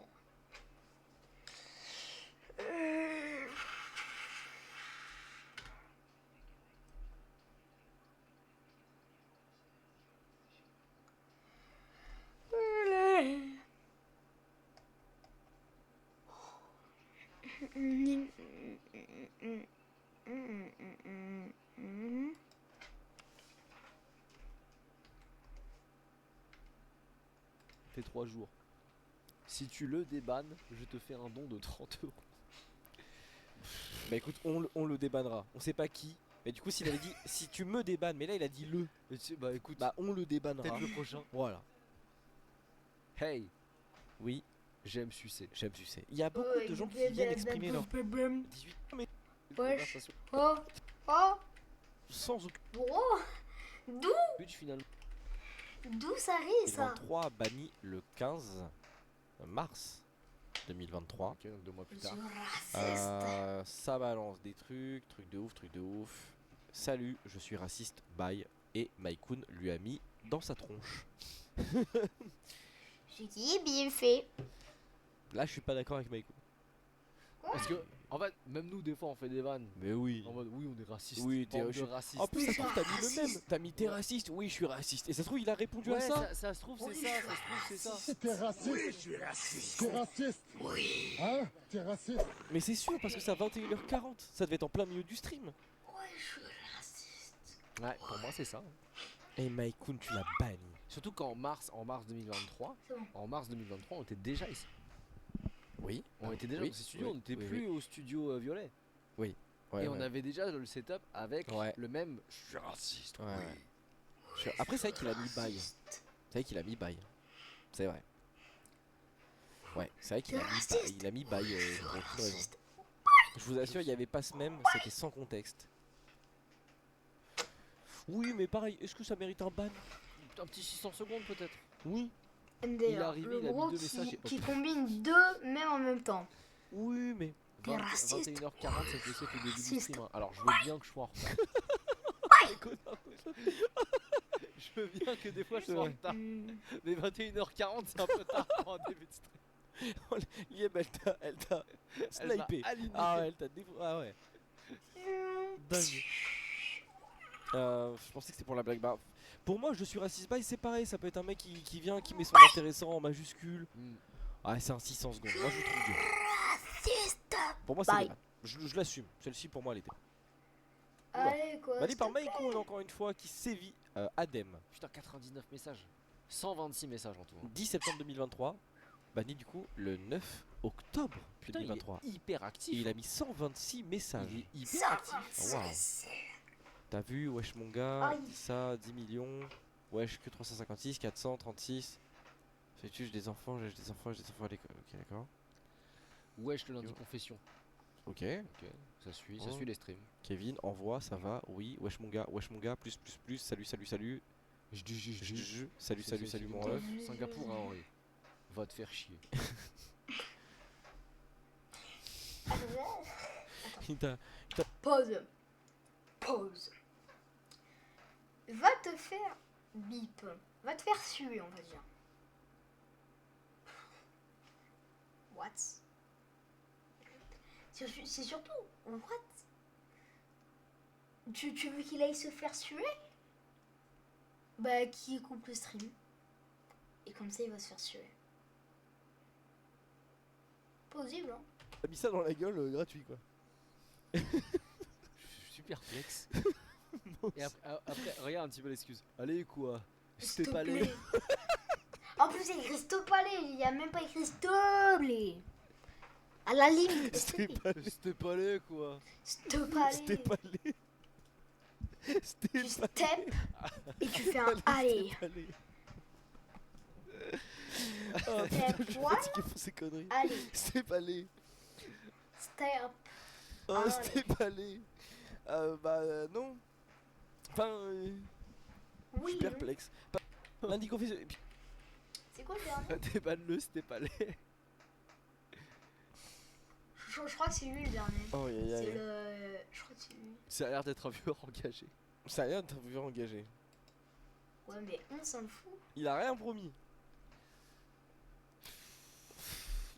Fait 3 jours. Si tu le débannes, je te fais un don de 30 euros. Bah écoute, on le débannera. On sait pas qui. Mais du coup, s'il avait dit si tu me débannes, mais là il a dit le. Et tu sais, bah écoute, Bah on le débannera. peut-être le prochain. Voilà. Hey, Oui, j'aime sucer. j'aime sucer. Il y a beaucoup de gens qui viennent exprimer leur 18 ans, mais Wesh. conversation Oh, sans aucun. bro. But finalement. D'où ça rit ça? 2023 banni le 15 mars 2023. Ok, donc 2 mois plus Je tard. suis raciste. Ça balance des trucs de ouf. Salut, je suis raciste, bye. Et Maikun lui a mis dans sa tronche. J'ai dit bien fait. Là, je suis pas d'accord avec Maikun. Parce que, en fait, même nous, des fois, on fait des vannes. Mais oui. En mode, oui, on est raciste. Oui, t'es Bande de je- racistes. En plus, ça se trouve, t'as mis le Raciste. même. T'as mis t'es raciste. Oui, je suis raciste. Et ça se trouve, il a répondu à Ouais, ça. ça se trouve, c'est Oui, ça. je Ça suis se trouve, c'est ça. T'es raciste? Oui, je suis raciste. T'es raciste? Oui. Hein? T'es raciste? Mais c'est sûr, parce que c'est à 21h40. Ça devait être en plein milieu du stream. Ouais, je suis raciste. Ouais, pour moi, c'est ça. Et Maikun, tu l'as banni. Surtout qu'en mars 2023, C'est bon. en mars 2023, on était déjà ici. Oui. On était déjà Oui, dans ces studios, oui, on n'était oui, plus au studio Violet. Ouais, Et on ouais. avait déjà le setup avec Ouais. le même. Je suis raciste. Ouais, ouais. Après, c'est vrai qu'il a mis bail. C'est vrai qu'il a mis bail. C'est vrai. Ouais, c'est vrai qu'il a mis bail. Il a mis bail pour aucune raison. Je vous assure, il n'y avait pas ce même, c'était sans contexte. Oui, mais pareil, est-ce que ça mérite un ban? Un petit 600 secondes peut-être. Oui. Il est MDR, arrivé, le il a mis gros deux messages et qui hop. combine deux même en même temps. Oui, mais. T'es raciste. 21h40, c'est que c'est le début du Raciste. stream. Hein. Alors je veux bien que je sois en retard. Je veux bien que des fois je sois en Ouais. retard. Hmm. Mais 21h40 c'est un peu tard pour un début de stream. Lieb, elle t'a Elle m'a snipé. aligné. Ah ouais, elle t'a Ah ouais. Dingue. Je pensais que c'était pour la blague. Bah, pour moi, je suis raciste. Bah, c'est pareil. Ça peut être un mec qui vient, qui met son intéressant en majuscule. Hmm. Ah, c'est un 600 secondes. Moi, je le trouve dur. Raciste. Pour moi, c'est Bye. des vannes. Je l'assume. Celle-ci, pour moi, elle était. Allez quoi. Banni s'il par te plaît. Maikun, encore une fois, qui sévit. Adem. Putain, 99 messages. 126 messages en tout. Hein. 10 septembre 2023. Banni, du coup, le 9 octobre Putain, 2023. il est hyper Et actif. il a mis 126 messages. Il est hyper actif. Ça, Wow. c'est- T'as vu, wesh mon gars, Aïe. ça, 10 millions, wesh que 356, 436. Fais-tu, j'ai des enfants, j'ai des enfants à l'école. Ok, d'accord. Wesh le lundi Yo. confession. Ok. Ok, ça suit Oh. les streams. Kevin, envoie, ça va, oui. Wesh mon gars, plus, salut. Je dis Salut mon ref. Singapour, hein, Henri. Va te faire chier. Il t'a- Pause. Pause. Va te faire bip. Va te faire suer, on va dire. What? C'est surtout. What? Tu veux qu'il aille se faire suer? Bah, qui coupe le stream. Et comme ça, il va se faire suer. Possible, hein? T'as mis ça dans la gueule gratuit quoi. Je suis perplexe. Et après, regarde un petit peu l'excuse. Allez quoi? S'il C'était te pas plaît. laid. En plus, il y a écrit stop palais, il y a même pas écrit stop les. À la limite, C'était pas laid. C'était pas laid quoi. stop palais. C'était pas laid. C'était Tu pas step et tu fais un allez. pas laid. Oh Step putain, je suis one. fatigué pour ces conneries. Allez, C'était pas laid. step. Oh, Allez. c'était pas laid. Non. Enfin, je Oui. suis perplexe. Lundi confession. C'est quoi le dernier? Débanne-le, c'était pas laid. Je crois que c'est lui le dernier. Oh, aïe, aïe, C'est aïe. le. Je crois que c'est lui. Ça a l'air d'être un vieux engagé. Ça a l'air d'être un vieux engagé. Ouais, mais on s'en fout. Il a rien promis.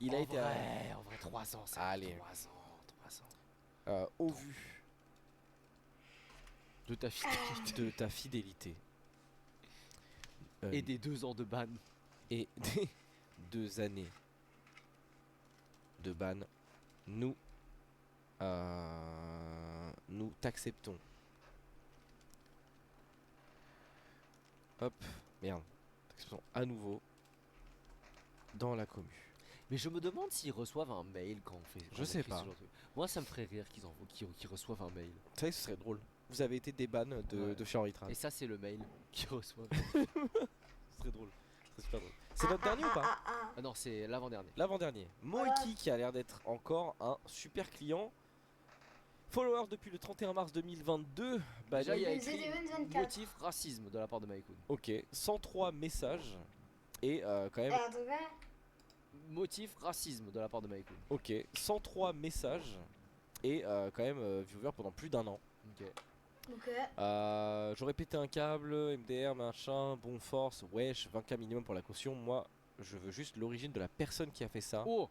Il a été En vrai, 3 ans, ça. Allez. 3 ans. au vu De ta fidélité. de ta fidélité Et des 2 ans de ban. et des 2 années de ban, nous t'acceptons. Hop, merde. T'acceptons à nouveau dans la commu. Mais je me demande s'ils reçoivent un mail quand on fait. Je sais pas. Moi, ça me ferait rire qu'ils reçoivent un mail. C'est vrai que ce serait drôle. Vous avez été déban de chez Henri Tran. Et ça, c'est le mail qu'ils reçoivent. Ce serait drôle. Ce serait super drôle. C'est notre dernier ou pas? Ah non, c'est l'avant-dernier. L'avant-dernier. Moeki qui a l'air d'être encore un super client. Follower depuis le 31 mars 2022. Bah, Déjà, il y a Le écrit Z24. motif racisme de la part de Maïkoun. ok, 103 messages. Et quand même, En tout cas, Motif racisme de la part de Maïkoun. ok, 103 messages. Et quand même, viewer pendant plus d'1 an. Ok. ok. J'aurais pété un câble, MDR, machin, bon force, wesh, 20K minimum pour la caution. Moi, je veux juste l'origine de la personne qui a fait ça. Oh.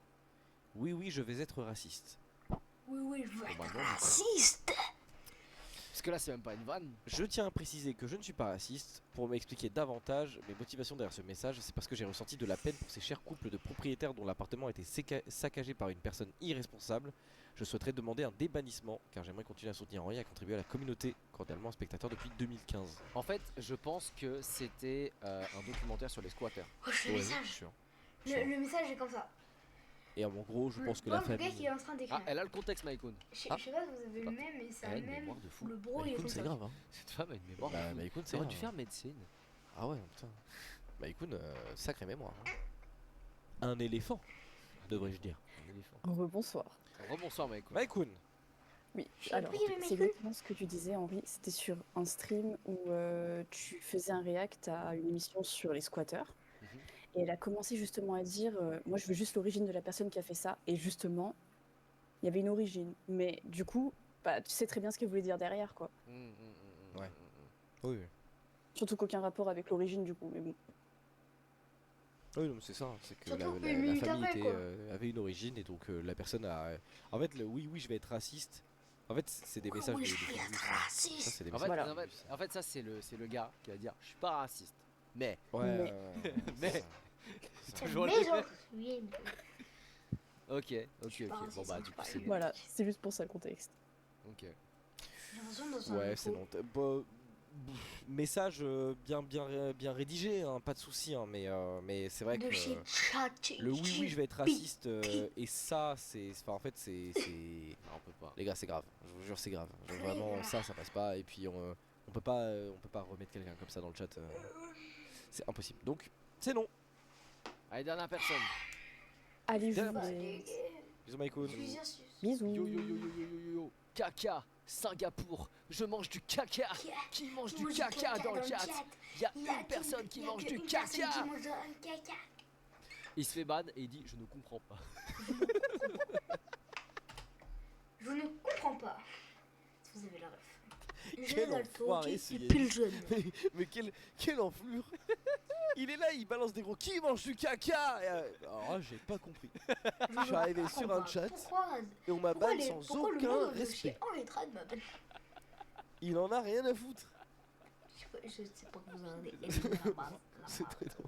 Oui, oui, je vais être raciste. Oui, je veux être bah non, mais- raciste. Parce que là, c'est même pas une vanne. Je tiens à préciser que je ne suis pas raciste. Pour m'expliquer davantage, mes motivations derrière ce message, c'est parce que j'ai ressenti de la peine pour ces chers couples de propriétaires dont l'appartement a été saccagé par une personne irresponsable. Je souhaiterais demander un débannissement, car j'aimerais continuer à soutenir Henri et à contribuer à la communauté, cordialement un spectateur depuis 2015. En fait, je pense que c'était un documentaire sur les squatters. Oh, je fais le message. sûr. Le message est comme ça. Et en gros, je pense que Bon, la le gars qui famille... est en train d'écrire. Ah, elle a le contexte, Maïkoun. Je sais Ah. pas si vous avez le même, mais c'est Elle a un une même. mémoire de fou. Le bro, Bah, il est écoute, comme c'est ça. grave, hein. Cette femme a une mémoire. Bah, de fou. bah, écoute, c'est Ça aurait grave, dû hein. faire médecine. Ah ouais, putain. Bah écoute, sacrée mémoire. hein. Un éléphant, devrais-je dire. Un éléphant. Rebonsoir. Rebonsoir, Maïkoun. Maïkoun. Oui, J'ai alors pris le c'est micro. exactement ce que tu disais, Henri. C'était sur un stream où tu faisais un react à une émission sur les squatteurs. Mhm. Et elle a commencé justement à dire moi, je veux juste l'origine de la personne qui a fait ça. Et justement, il y avait une origine. Mais du coup, bah, tu sais très bien ce qu'elle voulait dire derrière, quoi. Ouais. Oui, oui. Surtout qu'aucun rapport avec l'origine, du coup. Mais bon. Oui, non, mais c'est ça, hein, c'est que Surtout la une minute famille après, était, quoi. avait une origine et donc la personne a. En fait, le oui, oui, je vais être raciste. En fait, c'est des messages Oui, de. je vais être raciste. Ça, c'est des En fait, messages. Voilà. en fait, ça, c'est le gars qui va dire je suis pas raciste. Mais. Ouais, Mais- Mais. c'est C'est ça. toujours Mais les genre, oui, Ok, ok, suis pas ok. Bon, raciste, bah, hein, du coup, pas c'est lui. bon. Voilà, c'est juste pour ça le contexte. Ok. j'ai l'impression dans un Ouais, micro. c'est non. Message bien rédigé, hein, pas de souci, hein, mais c'est vrai De que chez le oui, oui, je vais être raciste et ça, c'est. Enfin, en fait, c'est. Non, on peut pas. Les gars, c'est grave. Je vous jure, c'est grave. Vraiment, ça passe pas. Et puis, on peut pas remettre quelqu'un comme ça dans le chat. C'est impossible. Donc, c'est non. Allez, dernière personne. Allez, je Bien, vous Bah, ai- Bisous, Maïkoun. Bisous. Yo yo yo yo yo yo yo. Caca. Singapour. Je mange du caca. Qui mange du caca dans le chat? Il y a une personne qui mange du caca. Il se fait ban et il dit je ne comprends pas. Je ne comprends pas. Vous avez la ref. Quel enfoiré, qui ce est Yannick. pile jeune. Mais quelle enflure. Il est là, il balance des gros qui mange du caca. Alors là, j'ai pas compris. Je suis arrivé comprends sur un pas. chat. Pourquoi Et on m'a pourquoi ban les- sans pourquoi le aucun monde de respect. chez Henri Tran m'a ban? Il en a rien à foutre. Je sais pas que vous en avez aimé la base. C'est très drôle.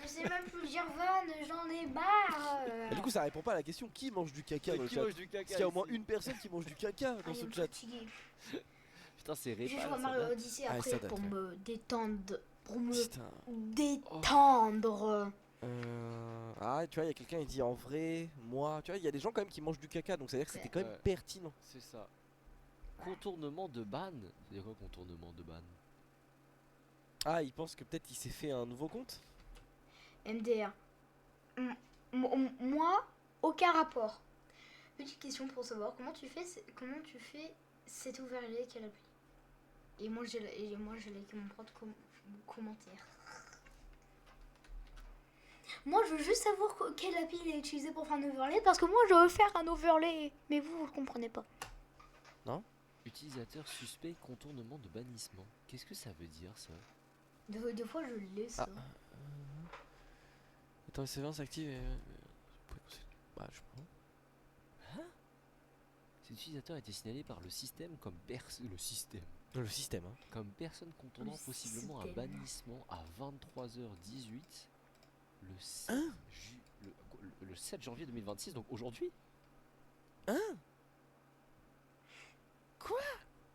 Je sais même plus dire van, j'en ai marre. Et du coup, ça répond pas à la question qui mange du caca dans le Qui chat. mange du caca Parce qu'il y a au moins ici une personne qui mange du caca dans ce chat. Putain, c'est Je joue à Répal, ça Mario date. Odyssey Ah, après ça date, pour ouais. me détendre. Pour me Putain. détendre. Ah, tu vois, il y a quelqu'un qui dit en vrai, moi, tu vois, il y a des gens quand même qui mangent du caca, donc ça veut dire que c'était quand même Ouais. pertinent. C'est ça. Contournement de ban. C'est quoi contournement de ban? Ah, il pense que peut-être il s'est fait un nouveau compte. MDR. Moi, aucun rapport. Petite question pour savoir comment tu fais cet overlay quelle appli. Et moi j'ai liké mon propre commentaire. Moi je veux juste savoir quelle appli il a utilisé pour faire un overlay parce que moi je veux faire un overlay. Mais vous le comprenez pas. Utilisateur suspect contournement de bannissement. Qu'est-ce que ça veut dire ça? Des fois je l'ai ça. Attends, SV1 s'active et... Bah, je prends. Cet utilisateur a été signalé par le système comme Le système, hein. comme personne contournant Le possiblement un système. bannissement à 23h18 le 7, le 7 janvier 2026, donc aujourd'hui.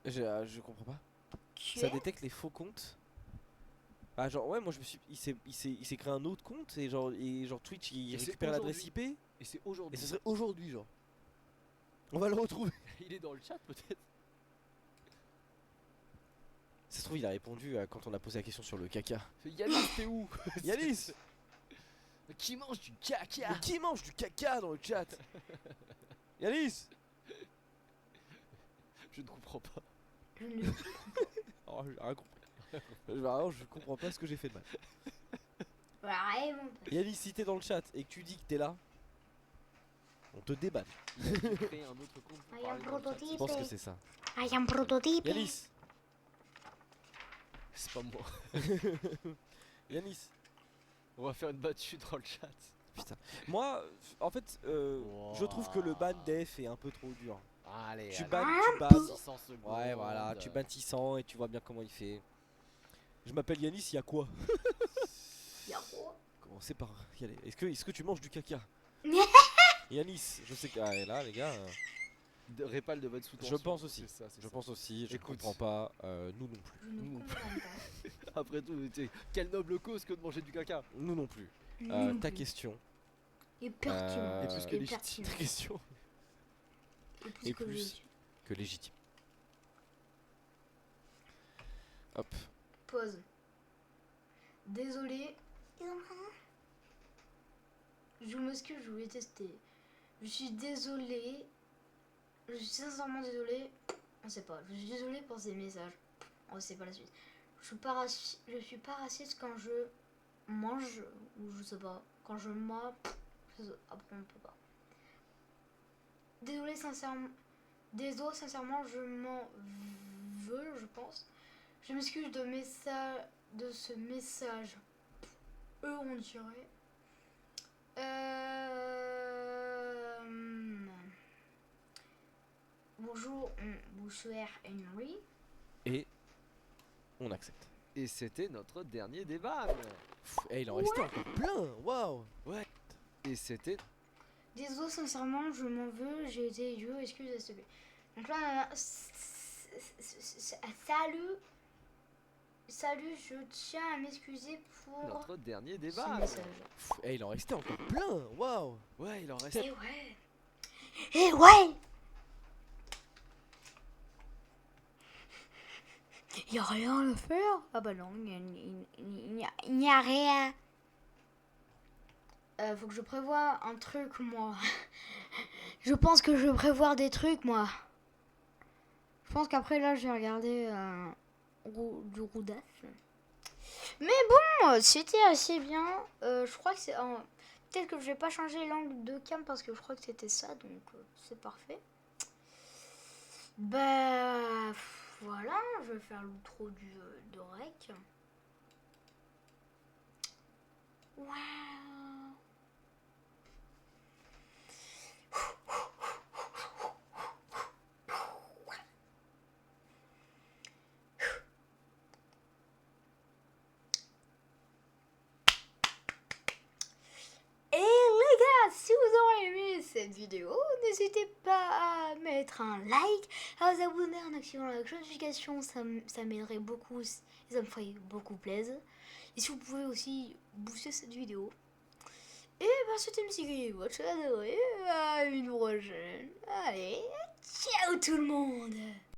Je comprends pas. Tu Ça es détecte les faux comptes. Ah genre ouais, moi je me suis il s'est créé un autre compte et genre Twitch il Et c'est récupère l'adresse IP Et c'est et aujourd'hui. ce serait aujourd'hui genre. On va le retrouver. Il est dans le chat peut-être. Ça se trouve il a répondu quand on a posé la question sur le caca. Yanis, t'es où? Yanis, Qui mange du caca? mais qui mange du caca dans le chat? Yanis. Je ne comprends pas. Je ne- Oh, j'ai rien compris. Vraiment, je comprends pas ce que j'ai fait de mal. Ouais, bon. Yanis, si t'es dans le chat et que tu dis que t'es là, on te débanne. Il a dû créer un autre compte pour Ah, y a un parler dans le chat. prototype. Je pense que c'est ça. Ah, y a un prototype. Yanis, C'est pas moi. Yanis. On va faire une battue dans le chat. Moi, en fait, je trouve que le ban def est un peu trop dur. Allez, Tu allez. bannes. 600 secondes. Ouais, voilà, tu bannes 600 et tu vois bien comment il fait. Je m'appelle Yanis, il y a quoi? Y a quoi? Commencez par y aller. Est-ce que tu manges du caca? Yanis, je sais que. Ah, et là, les gars, Répal de votre sous. je pense aussi. C'est ça, c'est Je ça. pense aussi, je Écoute. comprends pas. Nous non plus. Je ne comprends pas. Après tout, quelle noble cause que de manger du caca. Nous non plus. Non Ta plus. question. Et pertinent. Et plus que légitime. pertinent. Ta question. Et plus et que plus. légitime. Que légitime. Hop. Pause. Désolé. Je m'excuse, je voulais tester. Je suis désolé. Je suis sincèrement désolé. On sait pas. Je suis désolé pour ces messages. On sait pas la suite. Je suis pas raciste quand je mange ou je sais pas. Quand je mange. Après on peut pas. Désolé sincèrement. Désolé sincèrement, je m'en veux, je pense. Je m'excuse de ce message. Eux on dirait. Bonjour, bonsoir Henry. Et on accepte. Et c'était notre dernier débat. Il en restait encore plein. Waouh. Ouais. Et c'était. Désolé, sincèrement, je m'en veux, j'ai été idiot, excuse s'il te plaît. Donc là, salut, je tiens à m'excuser pour Notre dernier ce débat. message. Il en restait encore plein. Waouh. Ouais, il en restait. Eh ouais. Eh ouais. Y a rien à faire. Ah bah non, il n'y a rien. Faut que je prévoie un truc, moi. Je pense que je vais prévoir des trucs, moi. Je pense qu'après, là, je vais regarder du Roudaf. Mais bon, c'était assez bien. Je crois que c'est... peut-être que je vais pas changer l'angle de cam parce que je crois que c'était ça, donc c'est parfait. Bah... voilà, je vais faire l'outro de rec. Waouh. vidéo, n'hésitez pas à mettre un like, à vous abonner en activant la cloche de notification, ça m'aiderait beaucoup et ça me ferait beaucoup plaisir. Et si vous pouvez aussi booster cette vidéo. Et bah c'était MC Watch, à une prochaine. Allez, ciao tout le monde!